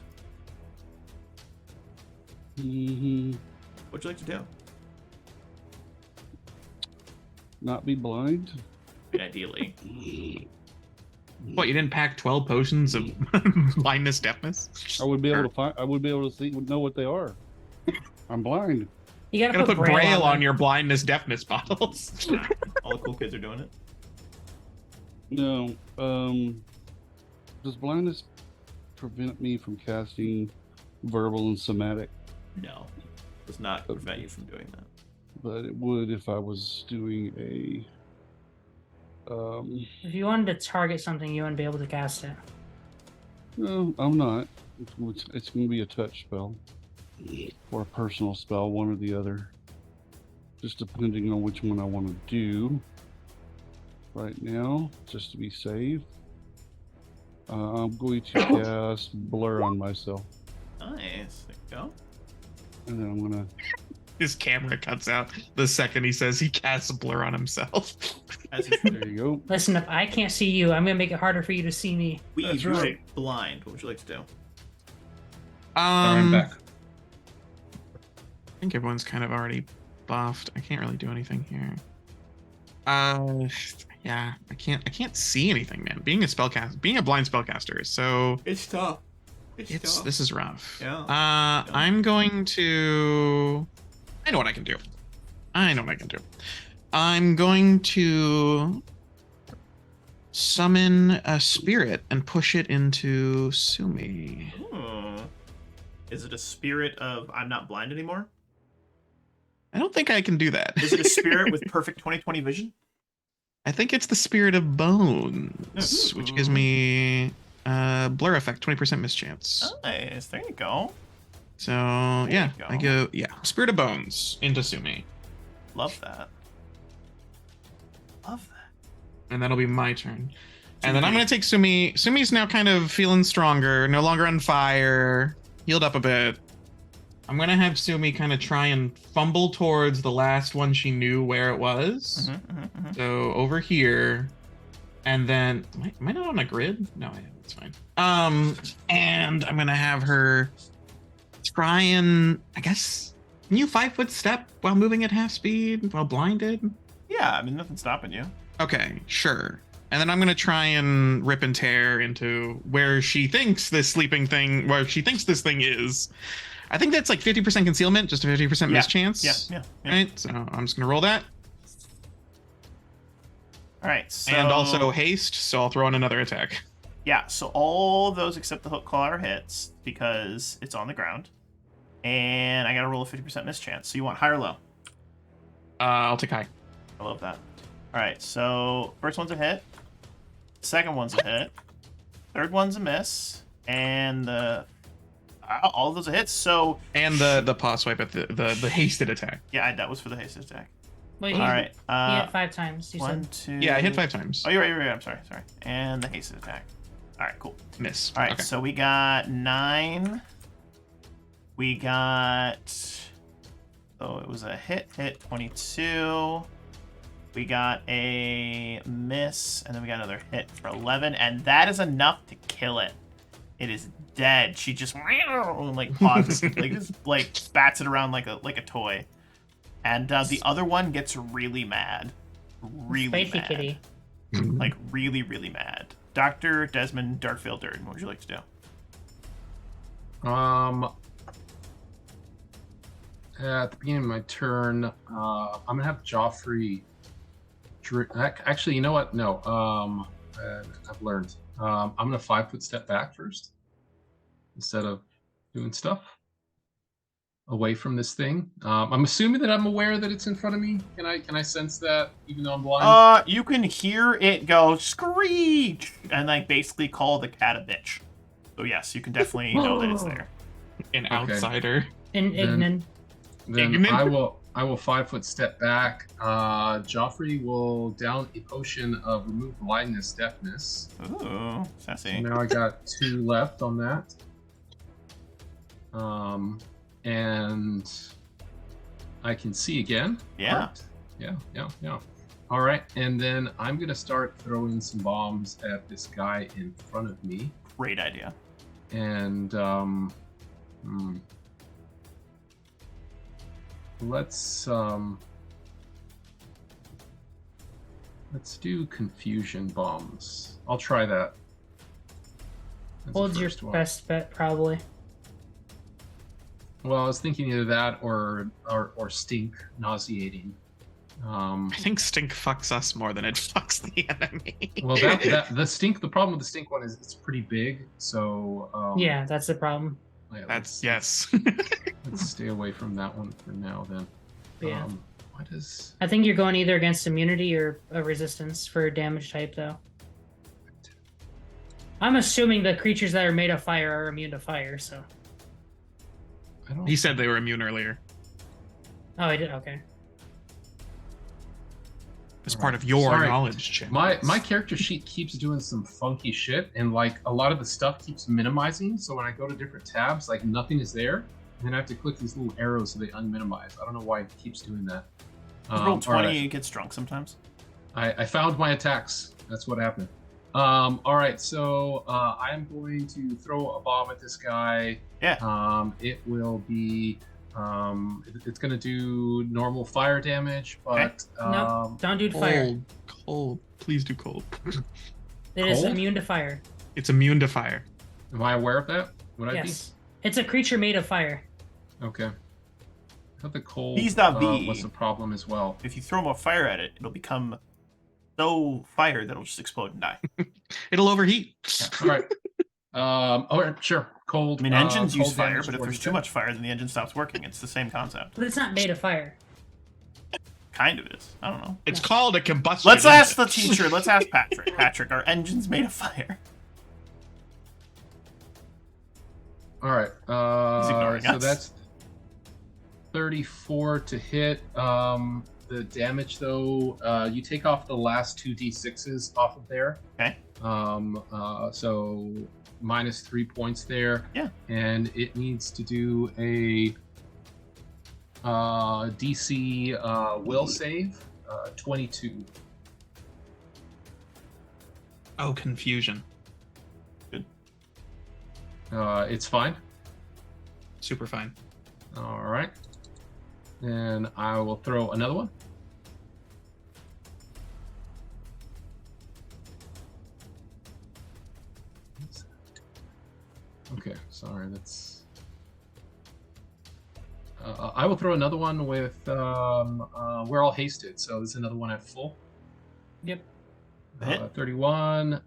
Mhm. What'd you like to do? Not be blind. I mean, ideally. What, you didn't pack 12 potions of blindness, deafness? I would be able to find. I would be able to see, know what they are. I'm blind. You You gotta gotta put Braille on on your blindness, deafness bottles. All the cool kids are doing it. No. Does blindness prevent me from casting verbal and somatic? No, does not prevent you from doing that. But it would if I was doing a. If you wanted to target something, you wouldn't be able to cast it. No, I'm not. It's going to be a touch spell or a personal spell, one or the other. Just depending on which one I want to do. Right now, just to be safe, I'm going to cast Blur on myself, Nice. There you go. and then I'm gonna. His camera cuts out the second he says he casts a blur on himself. As you There you go. Listen, if I can't see you, I'm gonna make it harder for you to see me. That's you're right. blind. What would you like to do? I'm back. I think everyone's kind of already buffed. I can't really do anything here. Yeah, I can't see anything, man. Being a blind spellcaster is so It's tough. this is rough. Yeah. I'm going to. I know what I can do. I'm going to summon a spirit and push it into Sumi. Is it a spirit of I'm not blind anymore? I don't think I can do that. Is it a spirit with perfect 20/20 vision? I think it's the Spirit of Bones, which gives me blur effect, 20% mischance. Nice. There you go. So There yeah, you I go. go Spirit of Bones into Sumi, Love that. Love that. and that'll be my turn. And then I'm gonna take Sumi. Sumi's now kind of feeling stronger, no longer on fire, healed up a bit. I'm gonna have Sumi kind of try and fumble towards the last one she knew where it was. So over here, And then am I not on a grid? No, I am. It's fine. And I'm gonna have her try and I guess can you 5-foot step while moving at half speed while blinded? Yeah, I mean nothing's stopping you. Okay, sure. And then I'm gonna try and rip and tear into where she thinks this sleeping thing, where she thinks this thing is. I think that's like 50% concealment, just a 50% mischance. Yeah. Right. So I'm just gonna roll that. All right. So, And also haste, so I'll throw in another attack. Yeah. So all those except the hook claw are hits because it's on the ground, and I gotta roll a 50% mischance. So you want high or low? I'll take high. I love that. All right. So first one's a hit. Second one's a hit. Third one's a miss, and all of those are hits. So And the paw swipe at the hasted attack. yeah, that was for the hasted attack. Wait, All right. he hit 5 times. You One, said. 2. Yeah, I hit 5 times. Oh, you're right. I'm sorry. And the hasted attack. All right, cool. Miss. All right, Okay. so we got 9. We got. So it was a hit 22. We got a miss, and then we got another hit for 11, and that is enough to kill it. It is dead. She just like pods, like bats it around like a toy, and the other one gets really mad, really Spicy mad, kitty. like really mad. Dr. Desmond Darkvale Durden, what would you like to do? At the beginning of my turn, I'm gonna have Joffrey. Actually, you know what? No. I've learned. I'm gonna 5-foot step back first, instead of doing stuff away from this thing. I'm assuming that I'm aware that it's in front of me. Can I sense that even though I'm blind? You can hear it go screech and like basically call the cat a bitch. So yes, you can definitely know that it's there. An Okay. outsider. In Ignan. Then Ignorant? I will 5-foot step back. Joffrey will down a potion of remove blindness, deafness. Ooh, sassy. Now I got 2 left on that. And I can see again. Yeah. Correct? Yeah. All right, and then I'm gonna start throwing some bombs at this guy in front of me. Great idea. And let's do confusion bombs. I'll try that. That's the Holds your first one. best bet, probably. Well, I was thinking either that or stink, nauseating. I think stink fucks us more than it fucks the enemy. Well, that the stink. The problem with the stink one is it's pretty big. So Yeah, that's the problem. yeah, That's yes. Let's stay away from that one for now. Then. Yeah. What is? I think you're going either against immunity or a resistance for damage type, though. I'm assuming the creatures that are made of fire are immune to fire, so. I don't. He said they were immune earlier. Oh, I did? Okay. As part of your Sorry. knowledge check. My character sheet keeps doing some funky shit, and like a lot of the stuff keeps minimizing. So when I go to different tabs, like nothing is there, and then I have to click these little arrows so they unminimize. I don't know why it keeps doing that. Roll 20, alright. it gets drunk sometimes. I found my attacks. That's what happened. All right, so I'm going to throw a bomb at this guy. Yeah. It will be. It's gonna do normal fire damage, but No, don't do fire. Cold. Please do cold. It is Cold? immune to fire. It's immune to fire. am I aware of that? Would I Yes. It's a creature made of fire. be? Okay. I thought the cold He's the bee. was a problem as well. If you throw more fire at it, it'll become so fire that it'll just explode and die. It'll overheat. All right. All right, sure. Cold. I mean, engines cold use fire, damage but if for there's his too death. much fire, then the engine stops working. It's the same concept. But it's not made of fire. Kind of is. I don't know. It's called a combustion. Let's ask the engine. teacher. Let's ask Patrick. Patrick, are engines made of fire? All right. He's ignoring So us. that's 34 to hit. The damage, though, you take off the last 2d6s off of there. Okay. So minus 3 points there. Yeah. And it needs to do a DC will save, 22. Oh, confusion. It's fine. Super fine. All right. And I will throw another one. Okay, sorry, that's... I will throw another one with... we're all hasted, so there's another one at full. Yep. 31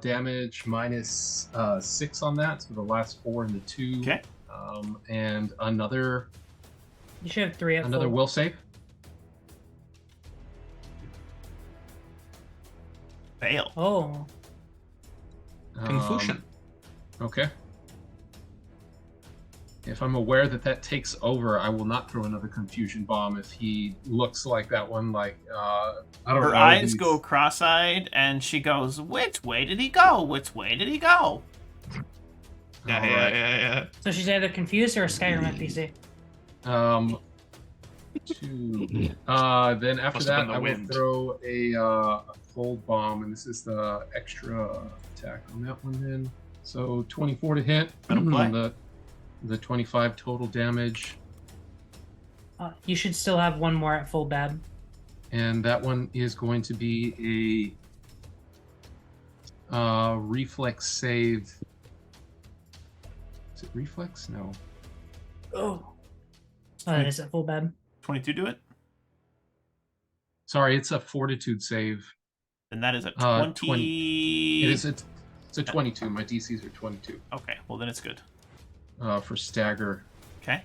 damage minus 6 on that, so the last 4 and the 2. Okay. And another You should have 3 at another full. will save. Fail. Oh. Confusion. Okay. If I'm aware that that takes over, I will not throw another confusion bomb if he looks like that one. Like I don't know. Her eyes go cross-eyed, and she goes, "Which way did he go? Which way did he go?" Yeah. So she's either confused or a Skyrim NPC. 2. Then after Must have that, been the I will wind. throw a cold bomb, and this is the extra attack on that one. Then, so 24 to hit. Let him play. The 25 total damage, You should still have 1 more at full bab. and that one is going to be a reflex save. Is it reflex? No. Oh. Oh, that is at full bab. 22 do it? Sorry, it's a fortitude save. Then that is a 20. 20. It's a 22. My DCs are 22 Okay, well then it's good. for stagger. Okay.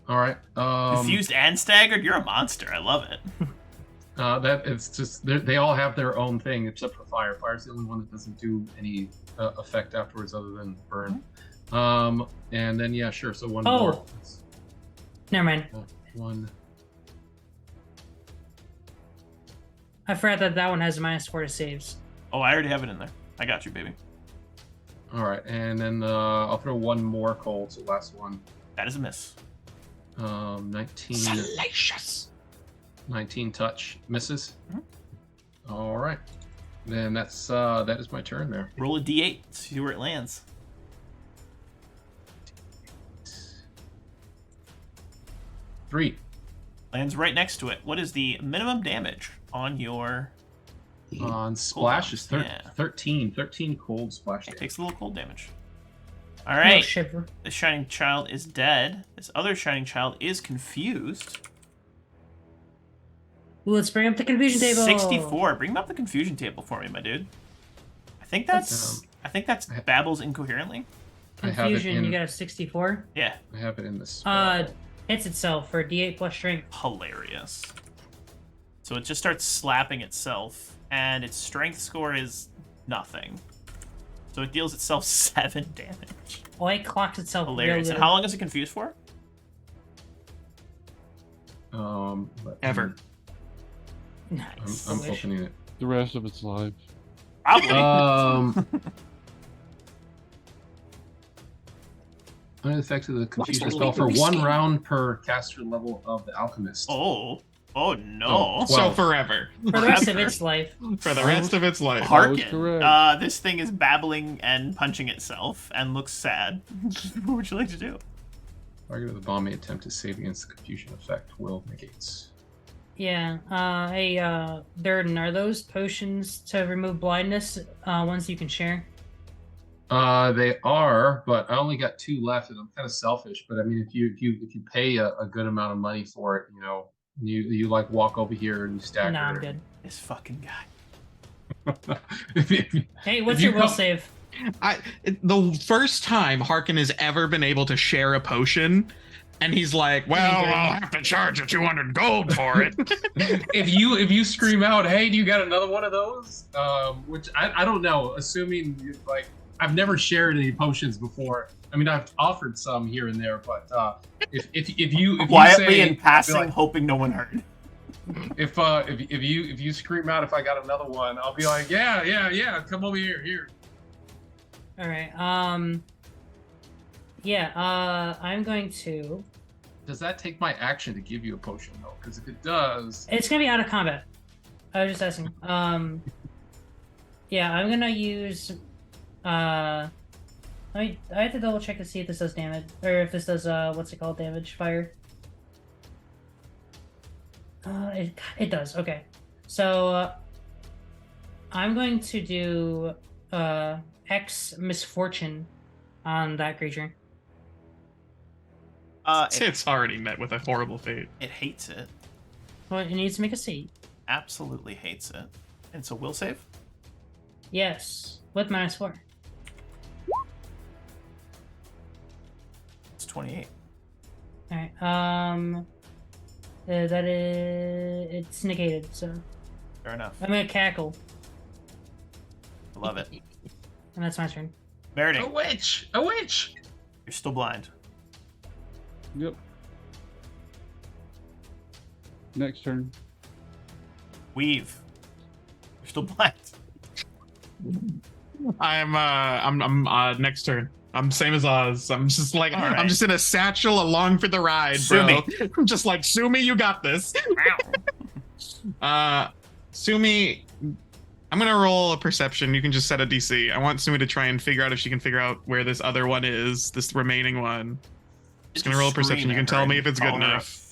All right. Confused and staggered? You're a monster. I love it. That it's just they all have their own thing except for fire. Fire's the only one that doesn't do any effect afterwards other than burn. And then yeah, sure. So one Oh. more. Never mind. One. I forgot that one has a -4 to saves. Oh, I already have it in there. I got you, baby. All right, and then I'll throw one more cold. So last one. That is a miss. 19. Salacious. 19 touch misses. Mhm. All right. Then that is my turn there. Roll a d8. See where it lands. 3. Lands right next to it. What is the minimum damage on your... On splash is Yeah. 13 cold splash It damage. takes a little cold damage. All No right. shiver. This shining child is dead. This other shining child is confused. Ooh, let's bring up the confusion table. 64. Bring up the confusion table for me, my dude. I think that's babbles incoherently. I have it Confusion, in- you got a 64. Yeah, I have it in this. Hits itself for D8 plus strength. hilarious. So it just starts slapping itself, and its strength score is nothing. So it deals itself 7 damage. Oh, it clocks itself. Hilarious. Real And good. how long is it confused for? Ever. Nice. I'm I wish. opening it. The rest of its life. Probably. Under the effect of the confusion What's spell for legally 1 skin? round per caster level of the alchemist. oh no. Oh, So 12. forever. For the rest of Forever. its life. For the rest of its life. Harken. correct. This thing is babbling and punching itself and looks sad. What would you like to do? Target of the bomb may attempt to save against the confusion effect. Will negates. Yeah. Hey, Durden, are those potions to remove blindness ones you can share? They are, but I only got 2 left, and I'm kind of selfish. But I mean, if you pay a good amount of money for it, you know, you like walk over here and you stack. Nah, I'm good. This fucking guy. Hey, what's If you your will come- save? The first time Harkin has ever been able to share a potion, and he's like, "Well, I'll have to charge you 200 gold for it." if you scream out, "Hey, do you got another one of those?" Which I don't know. Assuming like I've never shared any potions before. I mean, I've offered some here and there, but if you Quietly say, in passing, I'll be like, hoping no one heard. if you scream out, if I got another one, I'll be like, yeah, come over here. All right. Yeah. I'm going to. Does that take my action to give you a potion though? Because if it does, It's gonna be out of combat. I was just asking. Yeah, I'm gonna use. I have to double check to see if this does damage, or if this does what's it called, damage fire. It does. Okay, so I'm going to do X misfortune on that creature. It's already met with a horrible fate. It hates it. Well, it needs to make a save. Absolutely hates it. And so will save? Yes, with -4. It's 28. All right. That is it's negated. So Fair enough. I'm gonna cackle, I love it. and that's my turn. Meriting, A witch! A witch! you're still blind. Yep. Next turn. Weave, you're still blind. I'm next turn. I'm same as Oz. I'm just like All right. I'm just in a satchel along for the ride, bro. Sumi. I'm just like Sumi, you got this. Sumi, I'm gonna roll a perception. You can just set a DC. I want Sumi to try and figure out if she can figure out where this other one is, this remaining one. Just gonna roll a perception. You can tell me if it's good enough.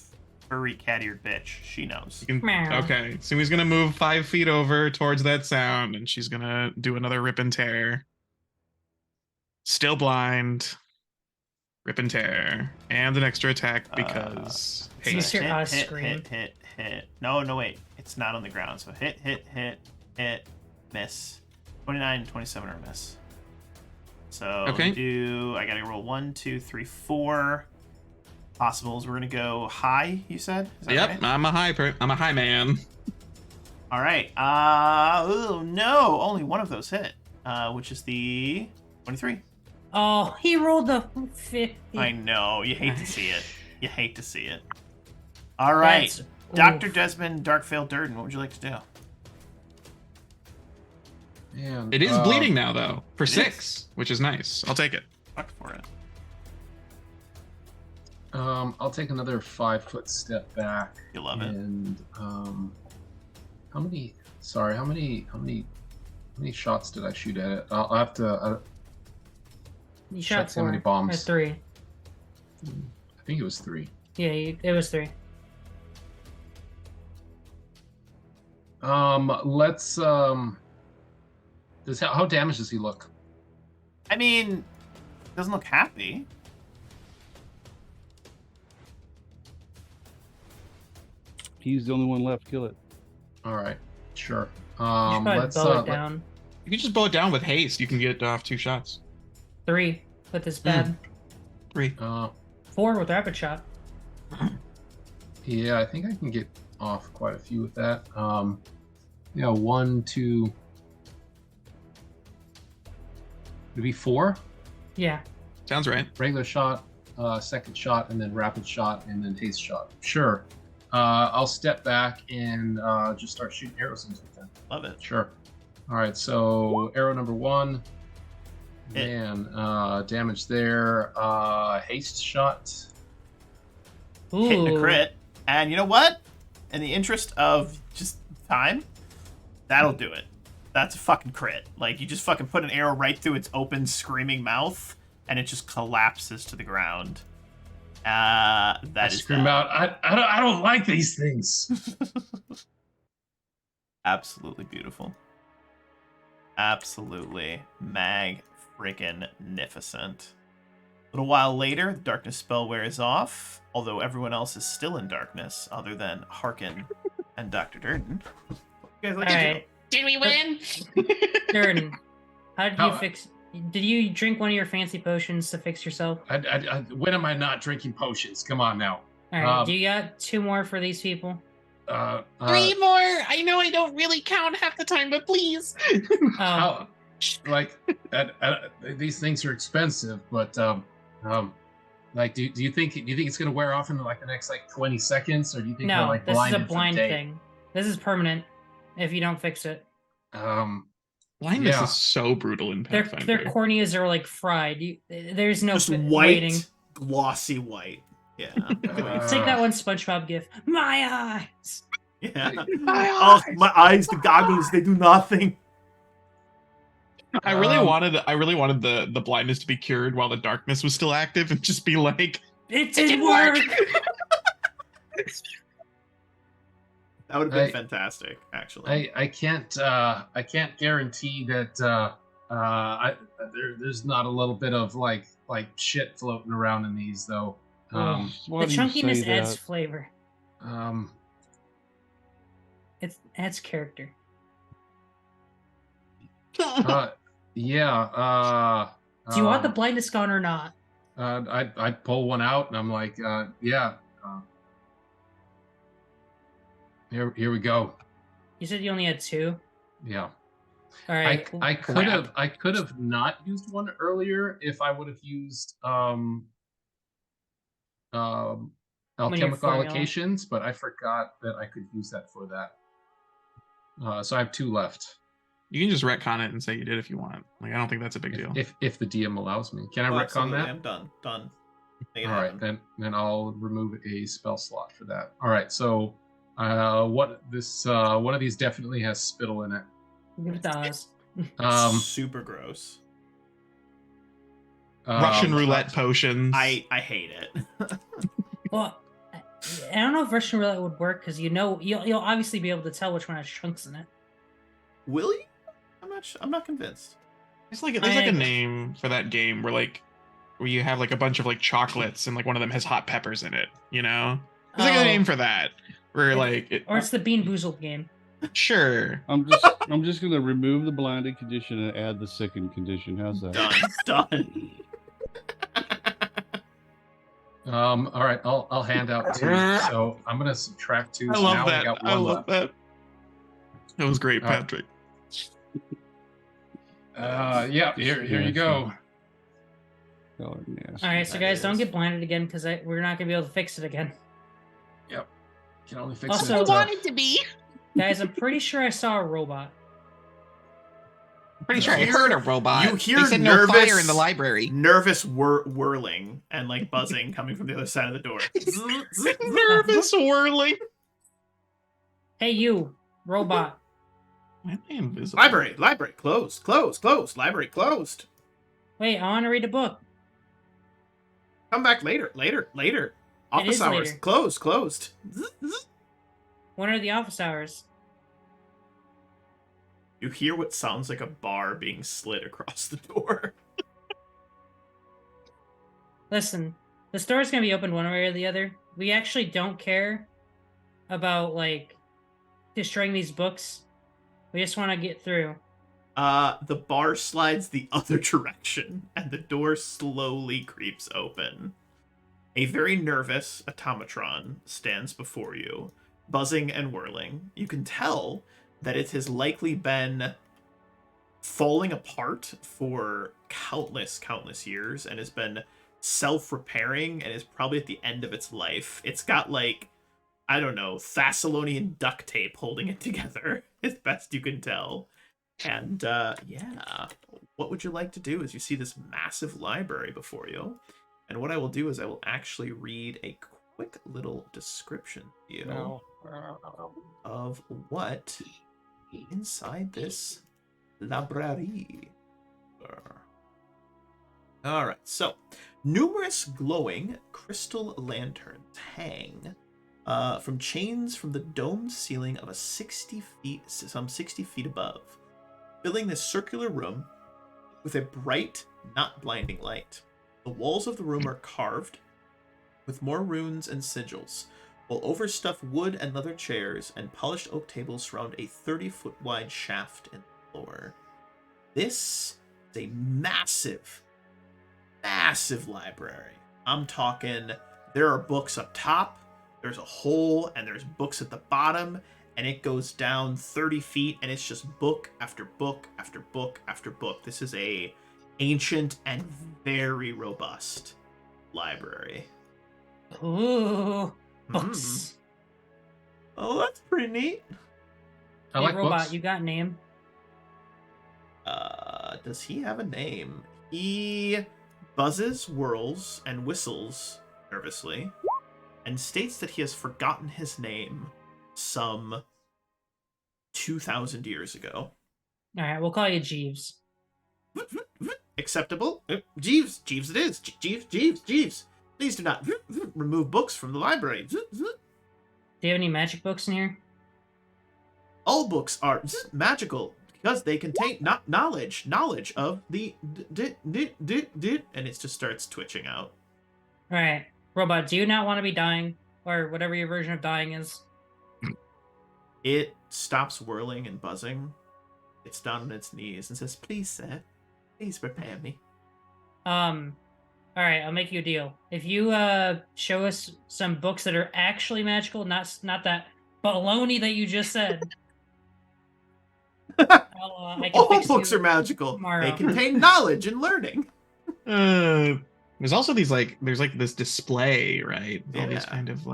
Furry cat-eared bitch. She knows. You can, Meow. okay, Sumi's gonna move 5 feet over towards that sound, and she's gonna do another rip and tear. Still blind. Rip and tear. And an extra attack because You haste. hear us hit, scream. hit. No, wait. It's not on the ground. So hit, miss. 29, 27 or miss. So Okay. I gotta roll 1, 2, 3, 4 possibles. We're gonna go high, you said? Is that Yep, right? I'm a high man. All right. Oh no, only one of those hit, which is the 23. Oh, he rolled the 50. I know. You hate to see it. You hate to see it. All right. That's- Dr. oof. Desmond Darkvale Durden, what would you like to do? Man, It is bleeding now though, for It 6, which is nice. I'll take it. Fuck for it. I'll take another 5-foot step back. You love it. And how many shots did I shoot at it? I'll have to. You check shot how many 4 or bombs. 3. I think it was 3. Yeah, it was 3. Let's how damaged does he look? I mean, doesn't look happy. He's the only one left. Kill it. All right, sure. You should probably Let's bow it down. You can just blow it down with haste. You can get off 2 shots. 3 with this bad. 3. 4 with rapid shot. Yeah, I think I can get off quite a few with that. Yeah, 1, 2. Would it be 4? Yeah. Sounds right. Regular shot, second shot, and then rapid shot, and then haste shot. Sure. I'll step back and just start shooting arrows into it then. Love it. Sure. All right, so arrow number 1. Hit. Man, damage there. Haste shot. Ooh. Hitting a crit. And you know what? In the interest of just time, that'll do it. That's a fucking crit. Like, you just fucking put an arrow right through its open, screaming mouth, and it just collapses to the ground. I That is scream that. out. I don't like these things. Absolutely beautiful. Absolutely mag-friggin-nificent. A little while later, the darkness spell wears off, although everyone else is still in darkness, other than Harkin and Dr. Durden. What you guys like to do? Alright. Did we win? Durden, how did you How- fix... Did you drink one of your fancy potions to fix yourself? When am I not drinking potions? Come on now. Alright, do you got 2 more for these people? 3 more. I know I don't really count half the time, but please. Oh, How, like, these things are expensive, but like, do you think it's gonna wear off in like the next like 20 seconds, or do you think we're no, like this is a blinded for blind day? thing. This is permanent if you don't fix it. Blindness Yeah. is so brutal in Their Pathfinder. corneas are like fried. There's no Just white, waiting. glossy white. Yeah. Take that one SpongeBob gif. My eyes. Yeah. My Oh, eyes. my eyes, the goggles, they do nothing. I really wanted the blindness to be cured while the darkness was still active and just be like, It didn't work. That would have been fantastic, actually. I can't guarantee that there's not a little bit of like shit floating around in these though. Why The do you say chunkiness adds that? flavor. It adds character. Yeah. Do you want the blindness gone or not? I'd pull one out, and I'm like, yeah. Here we go. You said you only had 2. Yeah. All right. I could have not used one earlier if I would have used alchemical allocations, but I forgot that I could use that for that. So I have 2 left. You can just retcon it and say you did if you want. Like, I don't think that's a big deal. If the DM allows me, can I retcon that? I'm done. All right, then I'll remove a spell slot for that. All right, so one of these definitely has spittle in it. It does. Super gross. Russian roulette potions. I hate it. Well, I don't know if Russian roulette would work because you'll obviously be able to tell which one has chunks in it. Will you? I'm not convinced. There's like a name for that game where you have like a bunch of like chocolates and like one of them has hot peppers in it. You know, there's like a name for that where or it's the Bean Boozled game. Sure. I'm just gonna remove the blinded condition and add the sickened condition. How's that? Done. All right, I'll hand out 2. So I'm gonna subtract 2. I love that. I love that. That was great, Patrick. Yeah. Here you go. Oh, yes. All right, so guys, don't get blinded again because we're not gonna be able to fix it again. Yep. Can only fix Also, it. I want it to be. Guys, I'm pretty sure I saw a robot. I'm pretty sure I heard a robot. You hear they said nervous, no fire in the library. Nervous whirling and like buzzing coming from the other side of the door. Nervous whirling. Hey, you robot. Why am I invisible? Library, closed. Library closed. Wait, I want to read a book. Come back later. Office hours, later. closed. When are the office hours? You hear what sounds like a bar being slid across the door. Listen, the store's gonna be open one way or the other. We actually don't care about destroying these books. We just want to get through. The bar slides the other direction, and the door slowly creeps open. A very nervous automatron stands before you, buzzing and whirling. You can tell that it has likely been falling apart for countless years and has been self-repairing and is probably at the end of its life. It's got I don't know, Thessalonian duct tape holding it together, as best you can tell. And yeah, what would you like to do as you see this massive library before you? And what I will do is I will actually read a quick little description to you of what inside this library. Alright, so numerous glowing crystal lanterns hang from chains from the domed ceiling of some 60 feet above, filling this circular room with a bright, not blinding light. The walls of the room are carved with more runes and sigils, while overstuffed wood and leather chairs and polished oak tables surround a 30-foot wide shaft in the floor. This is a massive library. I'm talking, there are books up top, there's a hole, and there's books at the bottom, and it goes down 30 feet, and it's just book after book after book after book. This is a ancient and very robust library. Ooh, books. Oh, that's pretty neat. I Hey, like robot, books. you got a name? Does he have a name? He buzzes, whirls, and whistles nervously, and states that he has forgotten his name some 2,000 years ago. All right, we'll call you Jeeves. Acceptable. Jeeves, Jeeves it is. Jeeves. Please do not remove books from the library. Do you have any magic books in here? All books are magical because they contain knowledge of the and it just starts twitching out. All right, Robot, do you not want to be dying? Or whatever your version of dying is? It stops whirling and buzzing. It's down on its knees and says, "Please, sir, please prepare me." All right, I'll make you a deal. If you show us some books that are actually magical, not that baloney that you just said. I can All fix books you are magical. tomorrow. They contain knowledge and learning. There's also these there's this display, right? With all these Yeah. kind of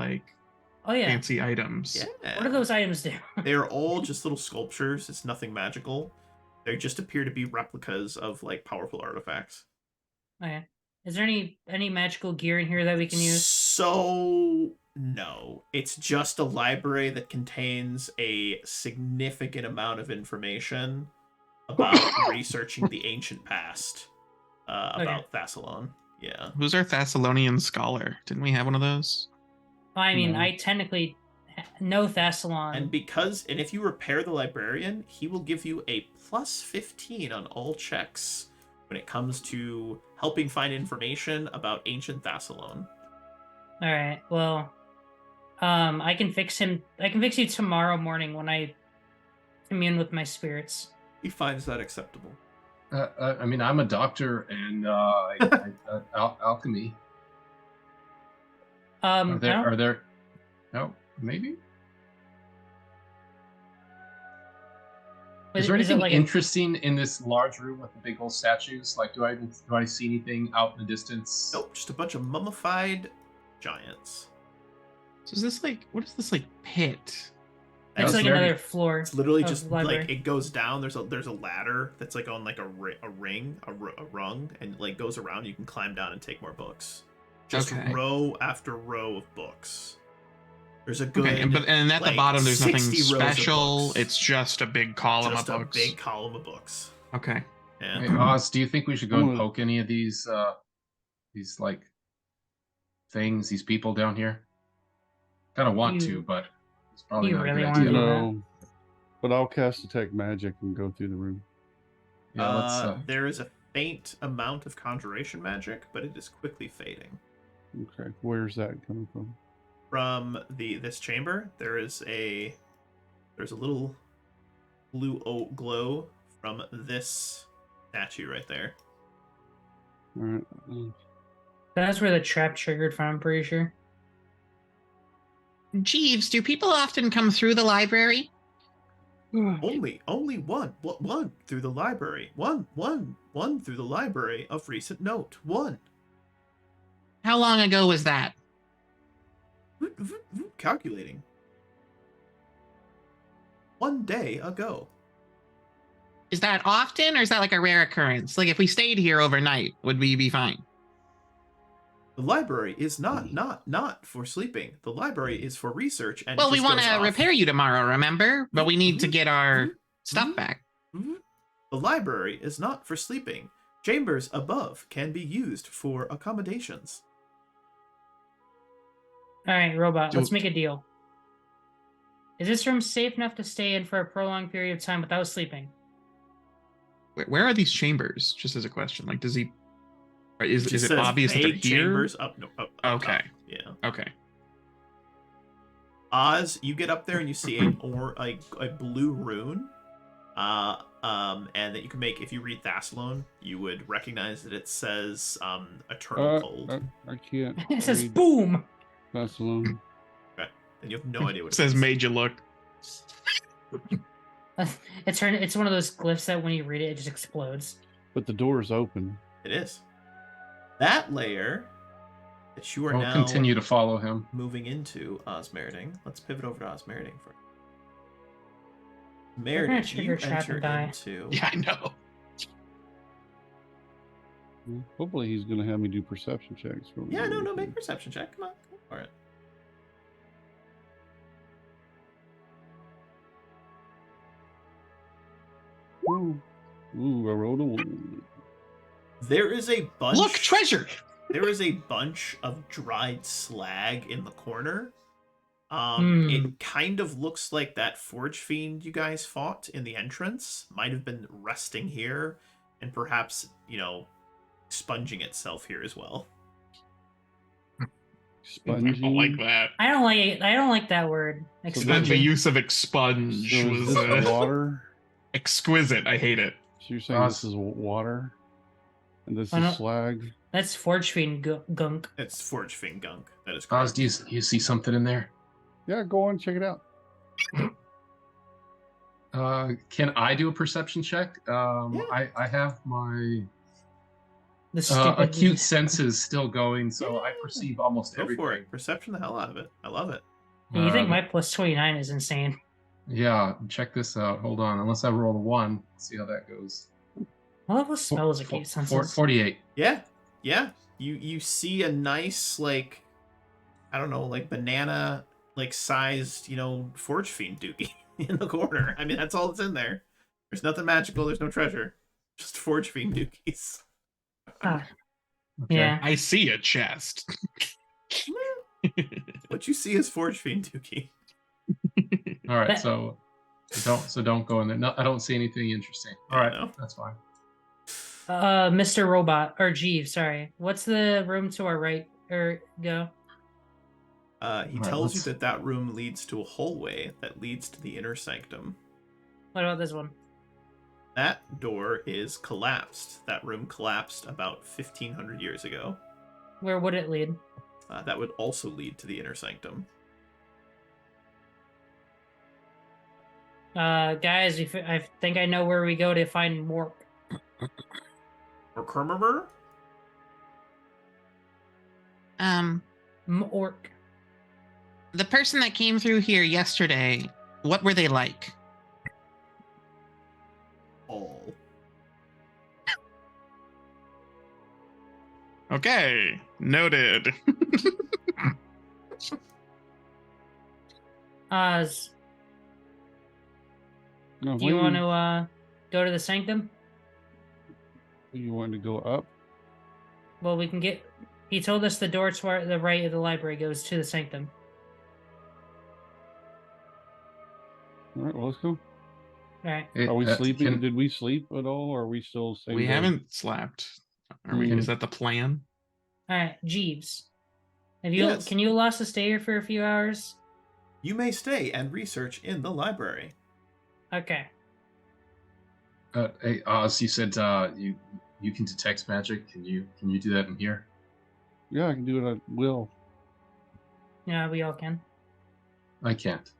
Oh yeah. fancy items. Yeah. What do those items do? They are all just little sculptures. It's nothing magical. They just appear to be replicas of powerful artifacts. Okay. Is there any magical gear in here that we can use? So no, it's just a library that contains a significant amount of information about researching the ancient past about Thassalon. Yeah. Who's our Thessalonian scholar? Didn't we have one of those? I mean, No. I technically know Thassalon. And if you repair the librarian, he will give you a plus 15 on all checks when it comes to helping find information about ancient Thassalon. All right. Well, I can fix him. I can fix you tomorrow morning when I commune with my spirits. He finds that acceptable. I mean, I'm a doctor and alchemy. Are there? No, maybe. Is there anything interesting in this large room with the big old statues? Do I see anything out in the distance? Nope, just a bunch of mummified giants. So is this what is this pit? It's like another floor. It's literally just library. it goes down. There's a ladder that's on a rung, and goes around. You can climb down and take more books. Just row after row of books. There's a good. And at the bottom, there's nothing 60 rows of special. books. It's just a big column Just of books. a big column of books. Okay. Yeah. Hey, Oz, do you think we should go and poke any of these things, these people down here? Kind of want to, but it's probably not really a want good to idea. do that? No, but I'll cast Detect Magic and go through the room. Yeah, There is a faint amount of conjuration magic, but it is quickly fading. Okay, where's that coming from? From this chamber, there's a little blue glow from this statue right there. All right. That's where the trap triggered from, I'm pretty sure. Jeeves, do people often come through the library? Only one through the library. One through the library of recent note. One. How long ago was that? Calculating. 1 day ago. Is that often, or is that a rare occurrence? If we stayed here overnight, would we be fine? The library is not for sleeping. The library is for research. And Well, we want to repair you tomorrow, remember? But we need to get our stuff back. The library is not for sleeping. Chambers above can be used for accommodations. All right, Robot, let's make a deal. Is this room safe enough to stay in for a prolonged period of time without sleeping? Where are these chambers? Just as a question. Does he... Is it obvious that they're here? Chambers up. No, up okay. Up. Yeah. Okay. Oz, you get up there and you see a blue rune. And that you can make, if you read Thassalon, you would recognize that it says eternal cold. I can't. It says boom. That's alone. Okay. And you have no idea what It says is. made you look. It's one of those glyphs that when you read it, it just explodes. But the door is open. It is. That layer that you are We'll now continue to follow him. moving into Osmerding. Let's pivot over to Osmerding for We're gonna Meredith, trigger you trap enter and die. into Yeah, I know. Well, hopefully he's going to have me do perception checks for me. Yeah, no, make a perception check. Come on, go for it. Ooh, I rolled a 1. There is a bunch. Look, treasure. There is a bunch of dried slag in the corner. It kind of looks like that forge fiend you guys fought in the entrance might have been resting here, and perhaps, expunging itself here as well. Sponging. I don't like that. I don't like it. I don't like that word. The Expunging. use of expunge So is was this water? exquisite. I hate it. So you're saying this is water, and this is slag. That's forge fiend gunk. It's forge fiend gunk. That is Oz, correct. do you see something in there? Yeah, go on, check it out. Can I do a perception check? Yeah. I have my The stupid acute senses still going, so I perceive almost Go everything. for it. Perception the hell out of it. I love it. You think my plus 29 is insane? Yeah, check this out. Hold on. Unless I roll a 1. Let's see how that goes. What level spell is acute senses? 48. Yeah. You see a nice, banana sized, forge fiend dookie in the corner. I mean, that's all that's in there. There's nothing magical. There's no treasure. Just forge fiend dookies. Ah, Okay. yeah. I see a chest. What you see is forge fiend dookie. All right. That- So don't go in there. No, I don't see anything interesting. All right. No. That's fine. Mr. Robot or Jeeves, sorry. What's the room to our right or go? He Alright, tells you let's- that room leads to a hallway that leads to the inner sanctum. What about this one? That door is collapsed. That room collapsed about 1,500 years ago. Where would it lead? That would also lead to the inner sanctum. Guys, I think I know where we go to find Mork. Or Kermer? Mork. The person that came through here yesterday, what were they like? All. Okay, noted. Oz, No, do you want to go to the sanctum? You want to go up? Well, we can get. He told us the door to the right of the library goes to the sanctum. All right, well, let's go. All right. Are we sleeping? Can- Did we sleep at all? Or are we still same We day? haven't slept. Are we? Mm. Is that the plan? All right, Jeeves. Yes. Can you allow us to stay here for a few hours? You may stay and research in the library. Okay. Hey, Oz, you said you can detect magic. Can you do that in here? Yeah, I can do it at will. Yeah, we all can. I can't.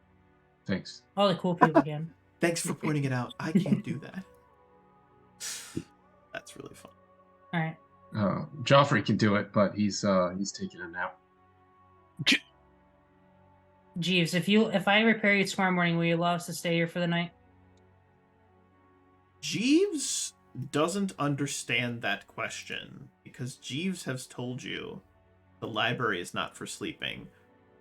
Thanks. All the cool people can. Thanks for pointing it out. I can't do that. That's really fun. All right. Joffrey can do it, but he's taking a nap. Jeeves, if I repair you tomorrow morning, will you allow us to stay here for the night? Jeeves doesn't understand that question because Jeeves has told you the library is not for sleeping,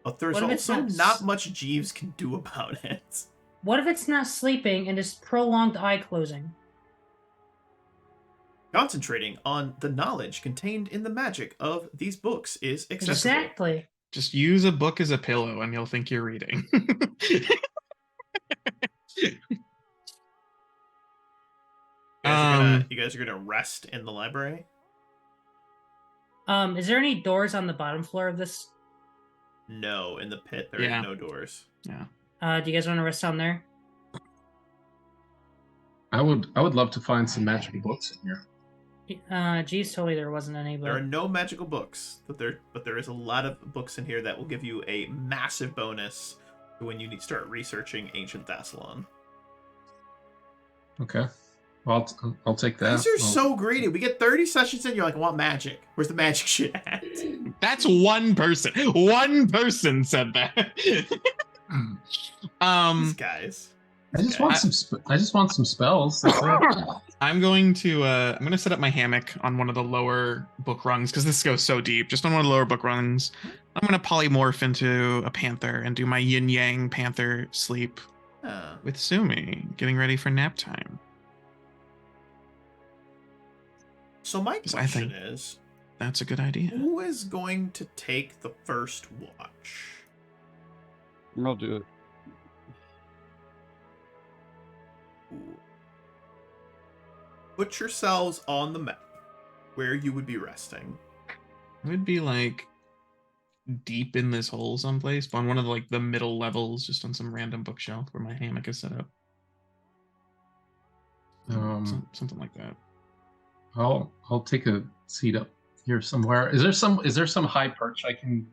but there's What if it's also not not much Jeeves can do about it. What if it's not sleeping and just prolonged eye closing? Concentrating on the knowledge contained in the magic of these books is accessible. Exactly. Just use a book as a pillow and you'll think you're reading. You guys are gonna rest in the library? Is there any doors on the bottom floor of this? No, in the pit there Yeah. are no doors. Yeah. Do you guys want to rest down there? I would love to find some magical books in here. Jeeves told me there wasn't any, There are but no magical books, but there is a lot of books in here that will give you a massive bonus when you start researching ancient Thassalon. Okay. Well, I'll take that. These are Well, so greedy. We get 30 sessions in, you're like, I want magic. Where's the magic shit at? That's one person. One person said that. These guys. I just want some spells. That's it. I'm going to set up my hammock on one of the lower book rungs because this goes so deep. Just on one of the lower book rungs. I'm gonna polymorph into a panther and do my yin yang panther sleep with Sumi, getting ready for nap time. So my 'Cause I question think- is, That's a good idea. who is going to take the first watch? I'll do it. Ooh. Put yourselves on the map where you would be resting. It would be like deep in this hole someplace, on one of the middle levels, just on some random bookshelf where my hammock is set up. Something like that. I'll take a seat up here somewhere. Is there some high perch I can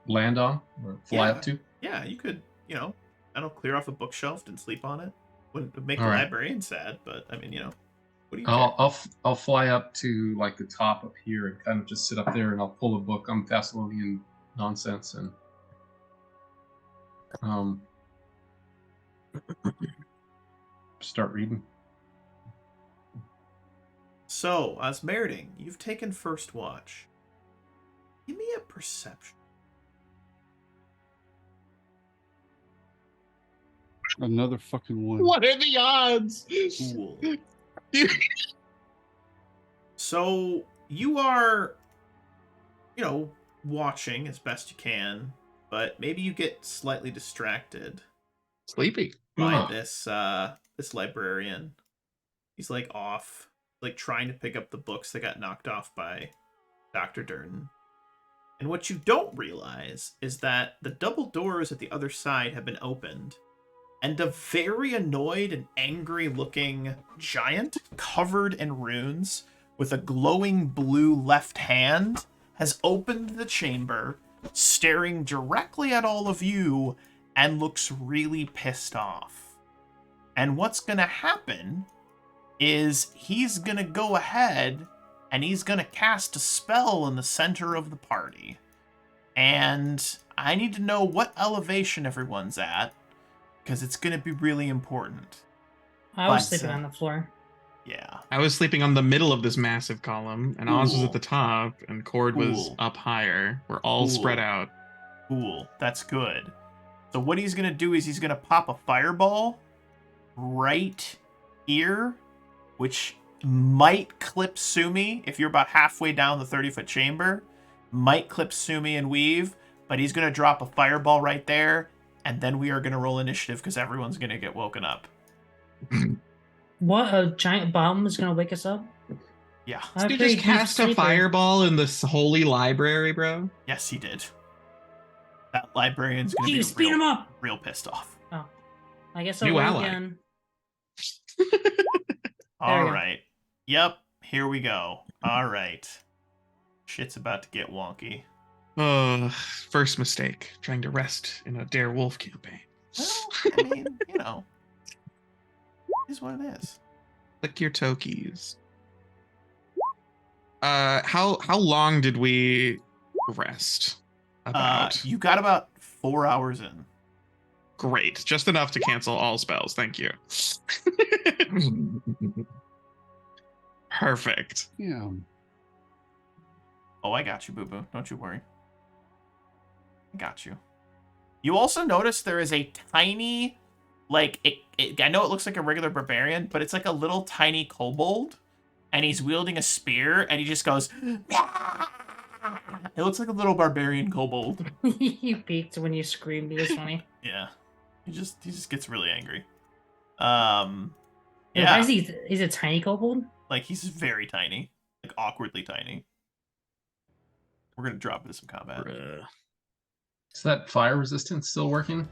land on or fly Yeah. up to? Yeah, you could, I don't know, clear off a bookshelf and sleep on it. Wouldn't make the All right. librarian sad, but I mean, what do you I'll fly up to like the top up here and kind of just sit up there, and I'll pull a book on Thessalonian nonsense and start reading. So, Osmerding, you've taken first watch. Give me a perception. Another fucking one. What are the odds? Cool. So, you are, watching as best you can, but maybe you get slightly distracted Sleepy. by Ugh. this librarian. He's off, trying to pick up the books that got knocked off by Dr. Durden. And what you don't realize is that the double doors at the other side have been opened, and a very annoyed and angry looking giant covered in runes with a glowing blue left hand has opened the chamber, staring directly at all of you, and looks really pissed off. And what's gonna happen is he's gonna go ahead and he's gonna cast a spell in the center of the party. And I need to know what elevation everyone's at, because it's gonna be really important. I was But, sleeping on the floor. Yeah. I was sleeping on the middle of this massive column, and Oz was at the top, and Cord was Cool. up higher. We're all spread Cool. out. Cool. That's good. So what he's gonna do is he's gonna pop a fireball right here, which might clip Sumi if you're about halfway down the 30-foot chamber. Might clip Sumi and Weave, but he's gonna drop a fireball right there, and then we are gonna roll initiative because everyone's gonna get woken up. What, a giant bomb is gonna wake us up? Yeah. I'm Did you pretty just deep cast a sleeper. fireball in this holy library, bro? Yes, he did. That librarian's gonna Jeez, speed him up! real pissed off. Oh. I guess I'll New roll ally. again. All we go. right. Yep. Here we go. All right. Shit's about to get wonky. First mistake, trying to rest in a Dare Wolf campaign. Well, I mean, it is what it is. Click your toe keys. How long did we rest? About You got about 4 hours in. great, just enough to cancel all spells. Thank you. Perfect. Yeah. Oh, I got you, Boo Boo. Don't you worry. I got you. You also notice there is a tiny, I know it looks like a regular barbarian, but it's like a little tiny kobold, and he's wielding a spear, and he just goes, it looks like a little barbarian kobold. You peeked when you screamed. It was funny. Yeah. He just gets really angry. Why Yeah. is he's a tiny kobold? He's very tiny. Awkwardly tiny. We're gonna drop into some combat. Bruh. Is that fire resistance still working?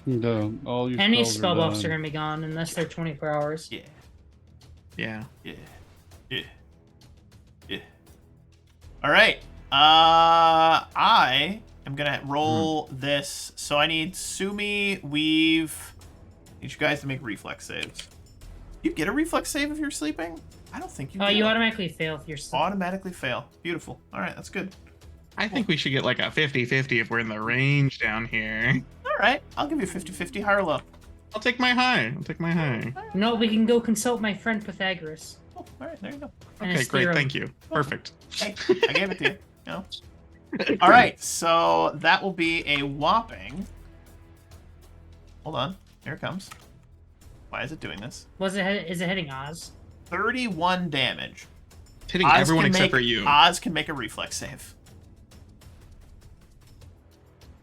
And, all your Any spells spell buffs are done. gonna be gone unless they're 24 hours. Yeah. Yeah. Yeah. Yeah. Yeah. Alright. I am gonna roll this. So I need Sumi, Weave. Need you guys to make reflex saves. You get a reflex save if you're sleeping? I don't think you do. You automatically fail if you're sleeping. automatically fail. Beautiful. Alright, that's good. I think we should get like a 50-50 if we're in the range down here. Alright, I'll give you 50-50 high or low. I'll take my high. I'll take my high. No, we can go consult my friend Pythagoras. Oh, alright, there you go. and Okay, his great. theorem. Thank you. Perfect. Hey, I gave it to you. All right, so that will be a whopping. Hold on, here it comes. Why is it doing this? Is it hitting Oz? 31 damage. hitting Oz everyone can except make- for you. Oz can make a reflex save.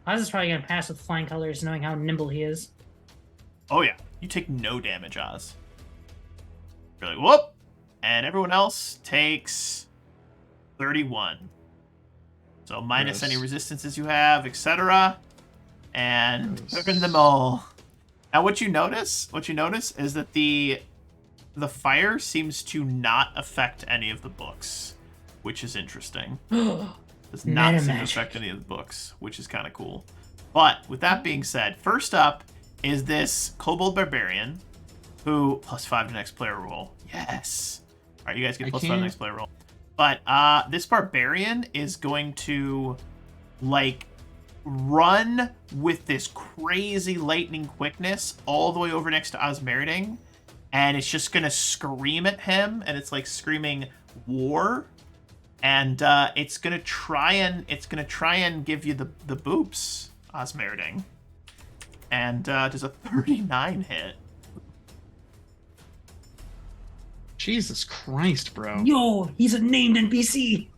Oz is probably gonna pass with flying colors, knowing how nimble he is. Oh yeah, you take no damage, Oz. You're like, whoop! And everyone else takes 31. So minus Gross. any resistances you have, etc. And Gross. burn them all. Now what you notice is that the fire seems to not affect any of the books, which is interesting. Does not Meta seem to magic. affect any of the books, which is kind of cool. But with that being said, first up is this Kobold Barbarian, who +5 to next player roll. Yes. All right, you guys get I +5 to can't- next player roll. But this Barbarian is going to like run with this crazy lightning quickness all the way over next to Osmerding, and it's just gonna scream at him, and it's like screaming war. And it's gonna try and give you the boops, Osmerding. And does a 39 hit? Jesus Christ, bro. Yo, he's a named NPC.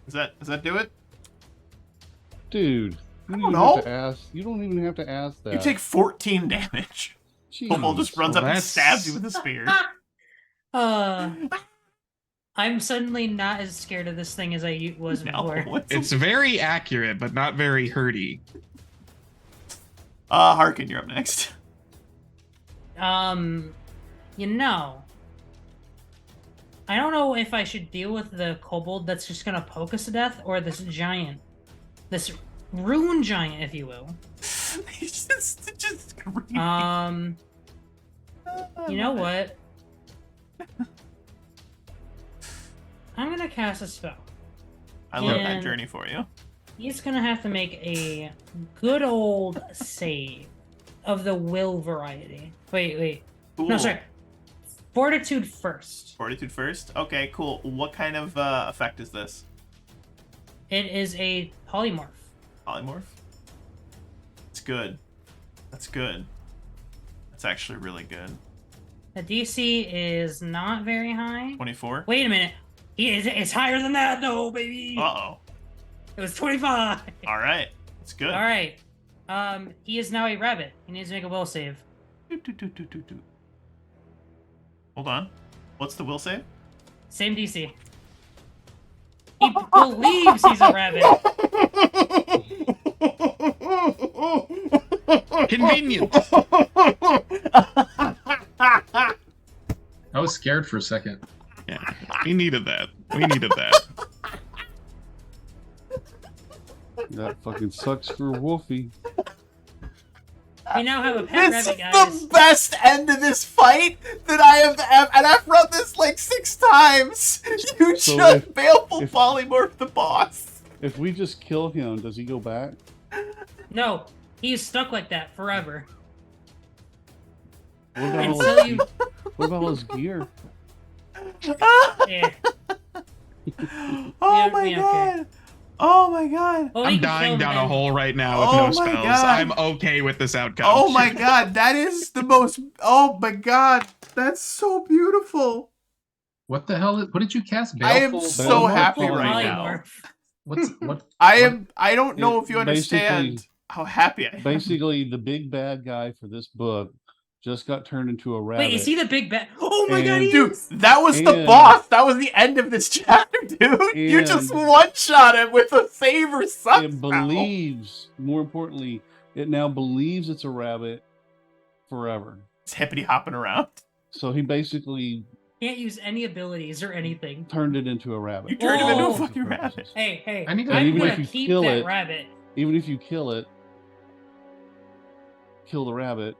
Does that do it? Dude, you I don't don't even have know. to ask. You don't even have to ask that. You take 14 damage. Kobold just Jeez. runs Well, up and that's- stabs you with a spear. I'm suddenly not as scared of this thing as I was before. No, It's very accurate, but not very hurty. Harkin, you're up next. You know, I don't know if I should deal with the kobold that's just gonna poke us to death, or this giant, this rune giant, if you will. He's just screaming. You know what? I'm gonna cast a spell. I love that and- journey for you. He's gonna have to make a good old save of the will variety. Wait. No, Cool. sorry. Fortitude first. Fortitude first? Okay, cool. What kind of effect is this? It is a polymorph. Polymorph? It's good. That's good. That's actually really good. The DC is not very high. 24? Wait a minute. It's higher than that, though, baby. Uh-oh. It was 25. Alright. That's good. All right. He is now a rabbit. He needs to make a will save. Doot, doot, doot, doot, doot, doot. Hold on. What's the will save? Same DC. He believes he's a rabbit. Convenient. I was scared for a second. Yeah, we needed that. We needed that. That fucking sucks for Wolfie. We now have a pet This rabbit, is guys. the best end of this fight that I have and I've run this like 6 times. You So just baleful if- polymorph the boss. If we just kill him, does he go back? No, he's stuck like that forever. What about all Until his, you. what about all his gear? Yeah. Oh Yeah, my yeah, okay. god. Oh my god. Well, we I'm can kill dying him down then. a hole right now with Oh no my spells. God. I'm okay with this outcome. Oh my god, that is the most. Oh my god, that's so beautiful. What the hell? What did you cast? I am Baleful so Polymorph? happy Full right now. polymorph. What's what? I don't know It if you understand basically- how happy I am. Basically, the big bad guy for this book just got turned into a rabbit. Wait, is he the big bat? Oh my god, And- he Dude, is! that was the And- boss. That was the end of this chapter, dude. You just And- one-shot him with a save or something. It believes, more importantly, it now believes it's a rabbit forever. It's hippity hopping around. So he basically Can't use any abilities or anything. turned it into a rabbit. You turned him into a Oh. fucking rabbit. Hey, I need to- I'm even gonna if you keep kill that it- rabbit. Even if you kill the rabbit,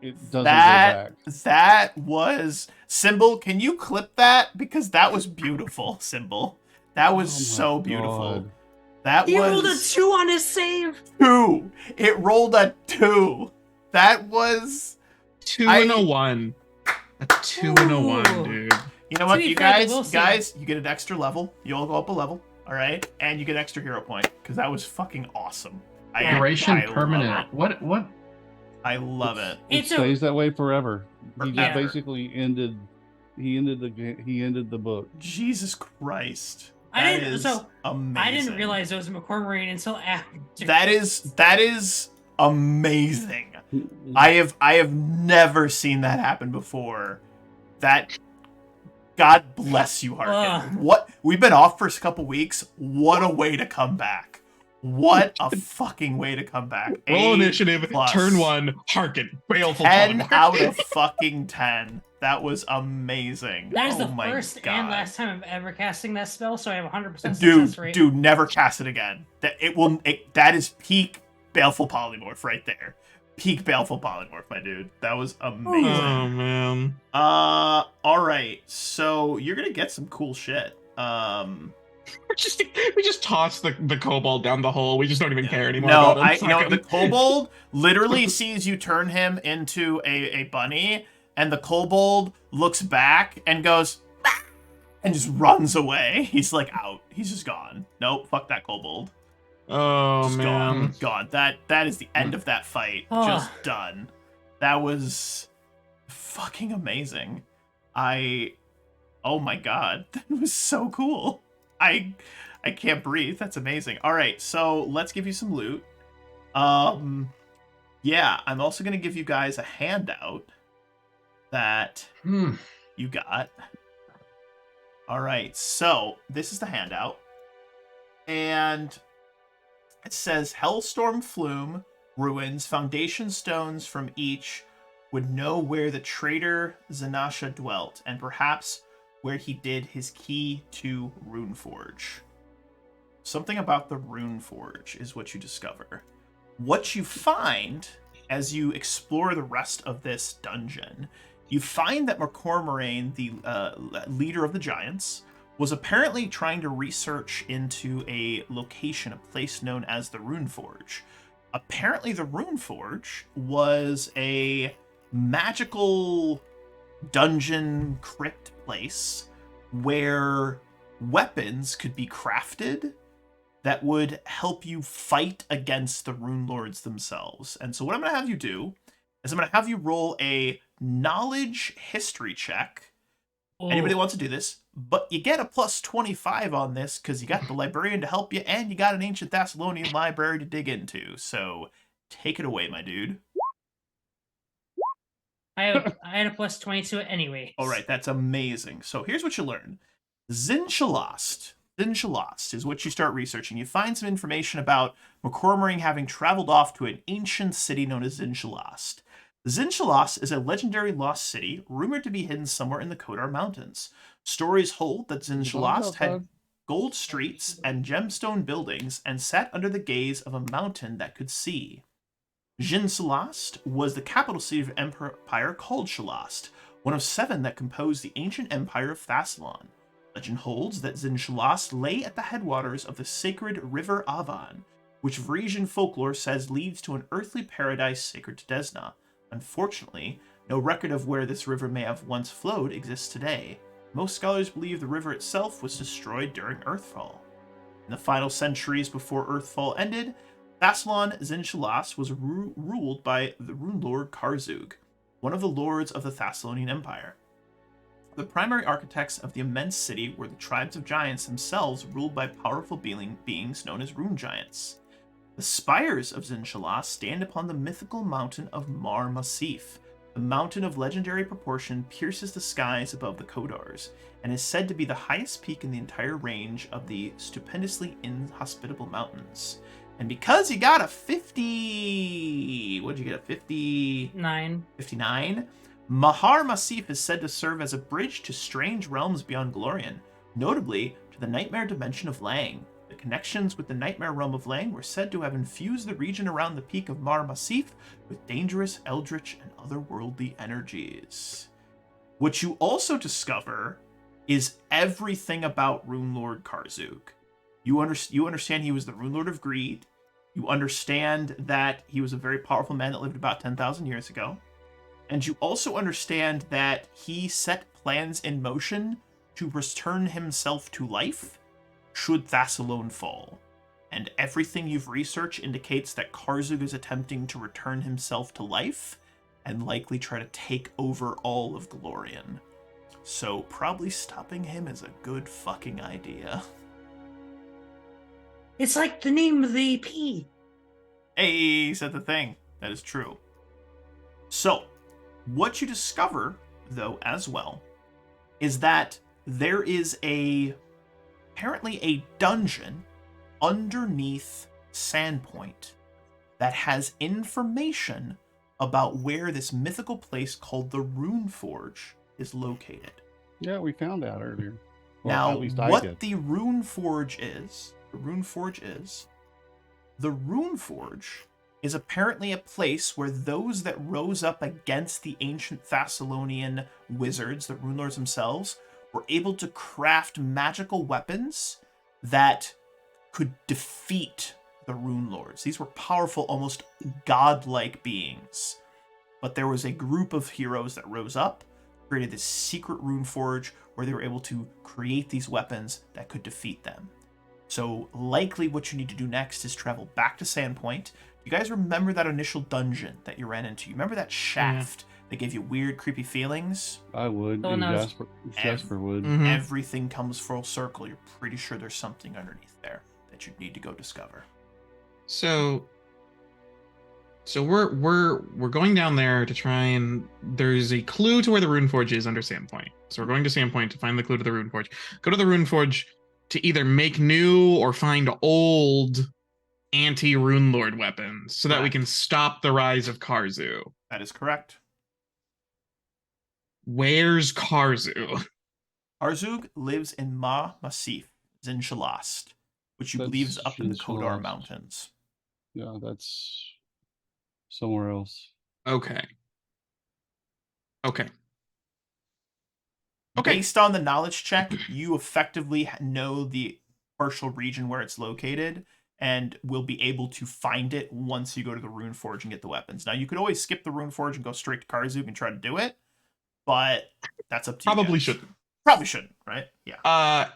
it doesn't That go back. that was Symbol. Can you clip that because that was beautiful, Symbol. That was Oh my so beautiful. God. That He was rolled a 2 on his save. 2. It rolled a 2. That was. 2 I- and a 1. A 2 and a 1, Ooh. dude. You know what, To be you fair, guys, we'll see. you get an extra level. You all go up a level, all right, and you get extra hero point because that was fucking awesome. Duration I love permanent. it. What? I love it. It It's a stays that way forever. He Yeah. just basically ended He ended the book. Jesus Christ. I That didn't. is So amazing. I didn't realize it was McCormick until after. That is amazing. I have never seen that happen before. That God bless you, Harkin. What, we've been off for a couple weeks. What a way to come back. What a fucking way to come back. Roll A initiative, plus. turn 1, Harkin, baleful 10 polymorph. out of fucking 10. That was amazing. That is oh the my first God. and last time I'm ever casting that spell, so I have 100% success rate. Dude, never cast it again. That is peak baleful polymorph right there. Peak baleful polymorph, my dude. That was amazing. Oh man. All right. So you're gonna get some cool shit. We just toss the kobold down the hole. We just don't even care anymore. No, about him. the kobold literally sees you turn him into a bunny, and the kobold looks back and goes "Ah," and just runs away. He's like out. He's just gone. Nope, fuck that kobold. Oh Just man. gone. That is the end of that fight. Just done. That was fucking amazing. Oh my God, that was so cool. I can't breathe. That's amazing. All right, so let's give you some loot. Yeah, I'm also gonna give you guys a handout that you got. All right, so this is the handout, and it says Hellstorm Flume ruins, foundation stones from each would know where the traitor Zanasha dwelt, and perhaps where he did his key to Runeforge. Something about the Runeforge is what you discover. What you find as you explore the rest of this dungeon, you find that McCormick, the leader of the Giants, was apparently trying to research into a location, a place known as the Runeforge. Apparently the Runeforge was a magical dungeon crypt place where weapons could be crafted that would help you fight against the Runelords themselves. And so what I'm going to have you do is I'm going to have you roll a knowledge history check. Anybody wants to do this, but you get a plus 25 on this because you got the librarian to help you and you got an ancient Thessalonian library to dig into. So take it away, my dude. I had a plus 20 to it anyway. All right, that's amazing. So here's what you learn. Zinchalost is what you start researching. You find some information about McCormick having traveled off to an ancient city known as Zinchalost. Zinchalost is a legendary lost city rumored to be hidden somewhere in the Kodar Mountains. Stories hold that Zinchalost had gold streets and gemstone buildings and sat under the gaze of a mountain that could see. Zinchalost was the capital city of an empire called Shalast, one of 7 that composed the ancient empire of Thassalon. Legend holds that Zinchalost lay at the headwaters of the sacred river Avan, which Varisian folklore says leads to an earthly paradise sacred to Desna. Unfortunately, no record of where this river may have once flowed exists today. Most scholars believe the river itself was destroyed during Earthfall. In the final centuries before Earthfall ended, Thassalon Zinchalost was ruled by the Runelord Karzug, one of the lords of the Thessalonian Empire. The primary architects of the immense city were the tribes of giants themselves, ruled by powerful beings known as Rune Giants. The spires of Zinchalost stand upon the mythical mountain of Mar Massif. The mountain of legendary proportion pierces the skies above the Kodars, and is said to be the highest peak in the entire range of the stupendously inhospitable mountains. And because you got a 50... What'd you get, a 59? 59? Mahar Massif is said to serve as a bridge to strange realms beyond Glorian, notably to the nightmare dimension of Lang. The connections with the nightmare realm of Lang were said to have infused the region around the peak of Mar Massif with dangerous, eldritch, and otherworldly energies. What you also discover is everything about Runelord Karzug. You understand he was the Runelord of Greed. You understand that he was a very powerful man that lived about 10,000 years ago. And you also understand that he set plans in motion to return himself to life should Thassalon fall. And everything you've researched indicates that Karzug is attempting to return himself to life and likely try to take over all of Glorian. So probably stopping him is a good fucking idea. It's like the name of the EP. Hey, said the thing. That is true. So, what you discover, though, as well, is that there is apparently a dungeon underneath Sandpoint that has information about where this mythical place called the Runeforge is located. Yeah, we found out earlier. Well, Now, at least I what did. the Runeforge is apparently a place where those that rose up against the ancient Thessalonian wizards, the Runelords themselves, were able to craft magical weapons that could defeat the Runelords. These were powerful, almost godlike beings. But there was a group of heroes that rose up, created this secret Runeforge where they were able to create these weapons that could defeat them. So likely what you need to do next is travel back to Sandpoint. You guys remember that initial dungeon that you ran into? You remember that shaft that gave you weird, creepy feelings? I would. Oh, and no. Jasper would. Mhm. Everything comes full circle. You're pretty sure there's something underneath there that you need to go discover. So we're going down there to try and there's a clue to where the Runeforge is under Sandpoint. So we're going to Sandpoint to find the clue to the Runeforge. Go to the Runeforge to either make new or find old anti-Runelord weapons so that we Correct. can stop the rise of Karzu. That is correct. Where's Karzu? Arzug lives in Ma Massif, in Shalast, which you believe is up in the That's Kodar Shalast. Mountains. Yeah, that's somewhere else. Okay. Okay. Based on the knowledge check, you effectively know the partial region where it's located and will be able to find it once you go to the Runeforge and get the weapons. Now, you could always skip the Runeforge and go straight to Karzug and try to do it, but that's up to you. Probably guys. shouldn't. Probably shouldn't, right? Yeah.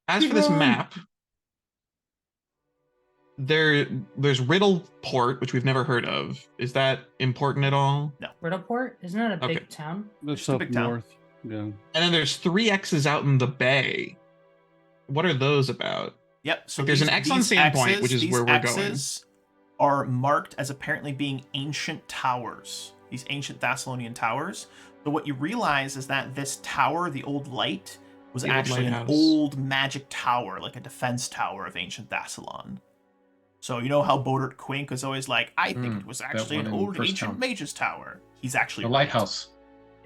As for this map, there's Riddleport, which we've never heard of. Is that important at all? Riddleport? Isn't that a Okay. big town? That's Just a up big town. north. Yeah. And then there's 3 X's out in the bay. What are those about? Yep. So There's an X on these Sandpoint, which is these where we're X's are marked as apparently being ancient towers. These ancient Thessalonian towers. But what you realize is that this tower, the old light, was The old actually an lighthouse. old magic tower, like a defense tower of ancient Thassalon. So you know how Bodert Quink was always like, I think it was actually one an in old First ancient Town. mage's tower. He's actually The right. lighthouse.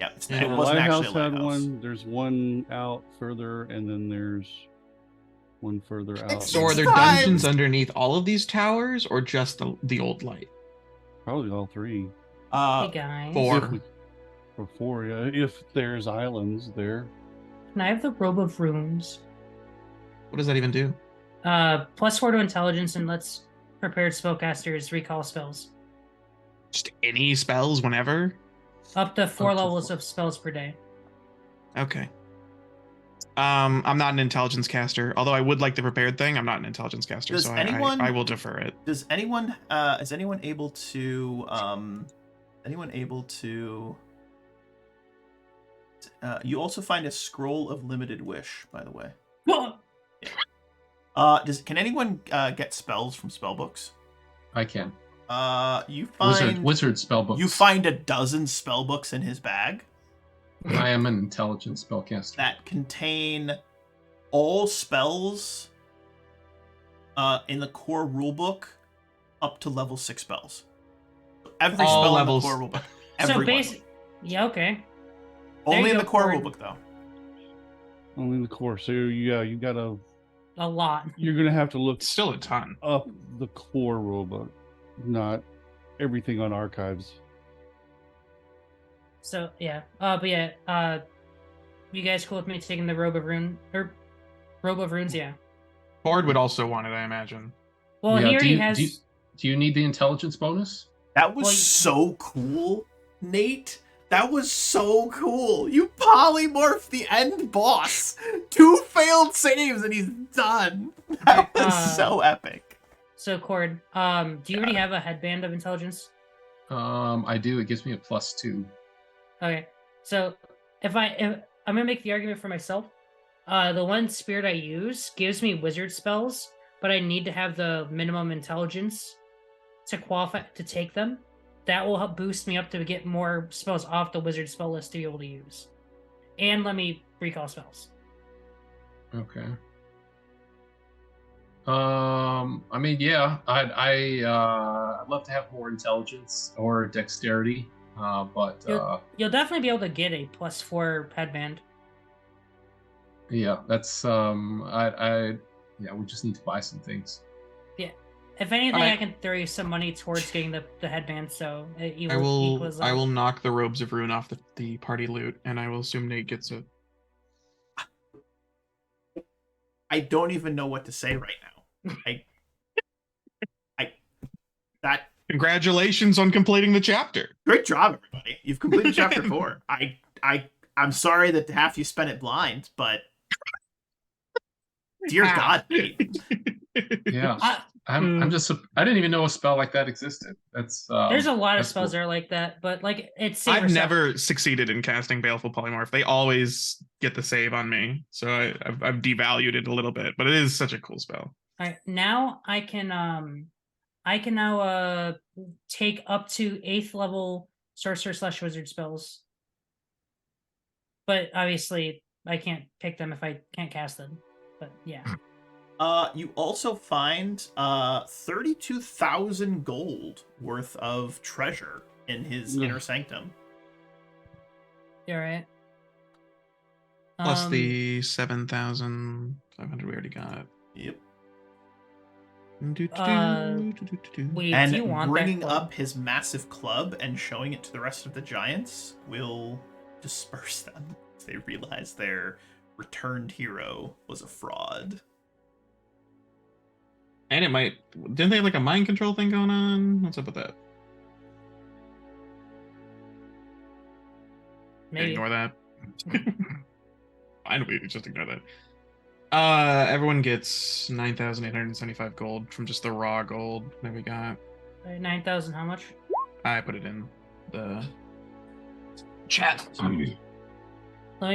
Yeah, Yeah. it The wasn't lighthouse actually a had lighthouse. one. There's one out further, and then there's one further out. So are there Times. dungeons underneath all of these towers, or just the old light? Probably all 3. Hey guys. 4. If we- or 4, yeah. If there's islands there. Can I have the Robe of Runes? What does that even do? +4 to intelligence and lets prepared spellcasters recall spells. Just any spells whenever? Up to 4 Up to levels 4. of spells per day. Okay. I'm not an intelligence caster, although I would like the prepared thing. I'm not an intelligence caster, Does so anyone- I will defer it. Is anyone able to you also find a scroll of limited wish, by the way. Can anyone get spells from spellbooks? I can. You find Wizard spellbooks. you find a dozen spellbooks in his bag I am an intelligent spellcaster. that contain all spells in the core rulebook up to level 6 spells. Every All spell levels. in the core rulebook. So Every one. basic. Yeah, okay. Only you in go, the core Corin. rulebook though. Only in the core. So yeah, you gotta. A lot. You're gonna have to look It's still a ton. up the core rulebook, not everything on archives. So yeah. But yeah. You guys cool with me taking the Robe of Runes? Yeah. Ford would also want it, I imagine. Well, Yeah, he already do has. you need the intelligence bonus? That was Well, so cool, Nate. That was so cool. You polymorph the end boss. 2 failed saves and he's done. That was so epic. So Cord, do you already have a headband of intelligence? I do. It gives me a +2. Okay. So if I'm gonna make the argument for myself. The one spirit I use gives me wizard spells, but I need to have the minimum intelligence to qualify to take them. That will help boost me up to get more spells off the wizard spell list to be able to use, and let me recall spells. Okay. I mean, yeah, I'd love to have more intelligence or dexterity, but You'll definitely be able to get a +4 headband. yeah, that's yeah, we just need to buy some things. Yeah. If anything, Alright. I can throw you some money towards getting the headband, so it I will. equals I out. will knock the robes of ruin off the party loot, and I will assume Nate gets it. I don't even know what to say right now. That Congratulations on completing the chapter. great job, everybody. You've completed chapter 4. I'm sorry that half you spent it blind, but dear God, Nate. Yeah, I- I'm just I didn't even know a spell like that existed. That's There's a lot of that's spells cool. that are like that, but like it's safer I've stuff. never succeeded in casting Baleful Polymorph. They always get the save on me, so I've devalued it a little bit. But it is such a cool spell. All right, now I can now take up to 8th level sorcerer/wizard spells, but obviously I can't pick them if I can't cast them. But yeah, You also find 32,000 gold worth of treasure in his Yeah. inner sanctum. you're right. Plus the 7,500 we already got. Yep. Wait, And do you want bringing that club? up his massive club and showing it to the rest of the giants will disperse them as they realize their returned hero was a fraud. And it might. Didn't they have like a mind control thing going on? What's up with that? Maybe. Ignore that. Fine, we just ignore that. Everyone gets 9,875 gold from just the raw gold that we got. 9,000. How much? I put it in the chat. Let me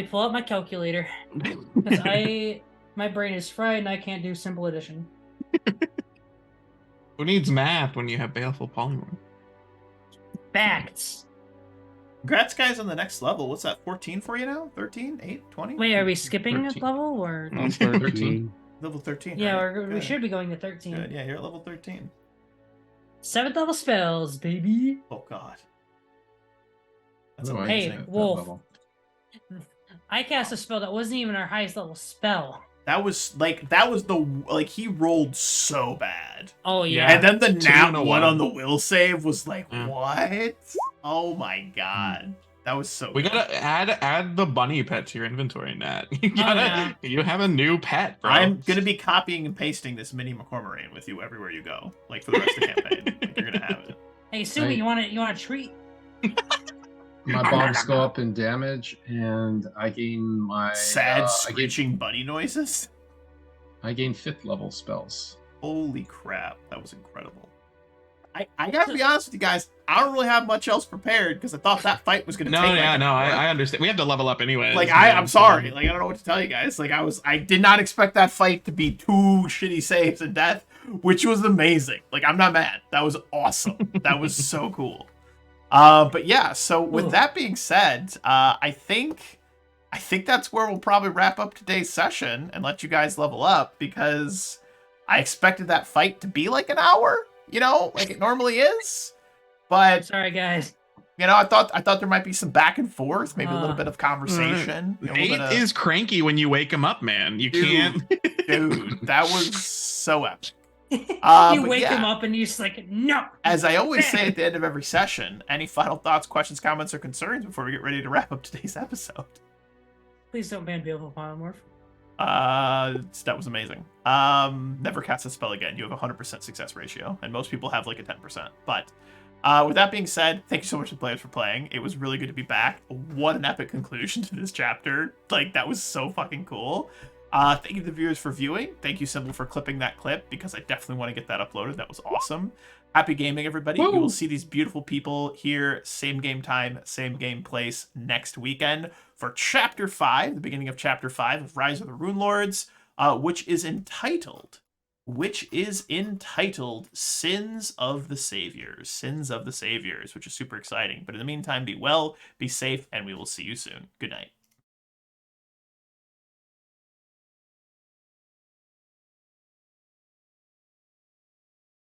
pull out my calculator because my brain is fried and I can't do simple addition. Who needs math when you have Baleful Polymorph? Facts. Congrats, guys, on the next level. What's that, 14 for you now? 13? 8? 20? Wait, are we skipping a 13. level or? I'm 13. Level 13. Yeah, right? we Good. should be going to 13. Good. Yeah, you're at level 13. 7th level spells, baby. Oh, God. That's Otherwise, amazing. Hey, at that Wolf. level. I cast a spell that wasn't even our highest level spell. That was he rolled so bad. Oh yeah. And then the 2 nat and a 1 1. on the will save was like, Yeah. what? Oh my God. That was so We good. gotta add the bunny pet to your inventory, Nat. You have a new pet, bro. I'm gonna be copying and pasting this mini McCormorane with you everywhere you go, like for the rest of the campaign. Like, you're gonna have it. Hey, Sumi, Hey. you want a treat? My bombs go up in damage, and I gain my Sad I gain, screeching bunny noises. I gain 5th level spells. Holy crap, that was incredible. I gotta be honest with you guys, I don't really have much else prepared because I thought that fight was gonna No, take yeah, like an no, hour. I understand. We have to level up anyway. Like I'm sorry, like I don't know what to tell you guys. Like I did not expect that fight to be 2 shitty saves and death, which was amazing. Like I'm not mad. That was awesome. That was so cool. But yeah, so with that being said, I think that's where we'll probably wrap up today's session and let you guys level up because I expected that fight to be like an hour, you know, like it normally is. But Sorry, guys. you know, I thought there might be some back and forth, maybe a little bit of conversation. You know, a little Nate bit of- is cranky when you wake him up, man. You Dude. can't. dude, that was so epic. You but wake yeah. him up and you're just like, no. As I always say at the end of every session, any final thoughts, questions, comments, or concerns before we get ready to wrap up today's episode? Please don't ban Beautiful Polymorph. That was amazing. Never cast a spell again. You have a 100% success ratio, and most people have like a 10%. But with that being said, thank you so much to players for playing. It was really good to be back. What an epic conclusion to this chapter. Like, that was so fucking cool. Thank you to the viewers for viewing. Thank you, Symbol, for clipping that clip, because I definitely want to get that uploaded. That was awesome. Happy gaming, everybody. You will Woo! see these beautiful people here, same game time, same game place next weekend for Chapter 5, the beginning of Chapter 5 of Rise of the Runelords, which is entitled Sins of the Saviors. Sins of the Saviors, which is super exciting. But in the meantime, be well, be safe, and we will see you soon. Good night.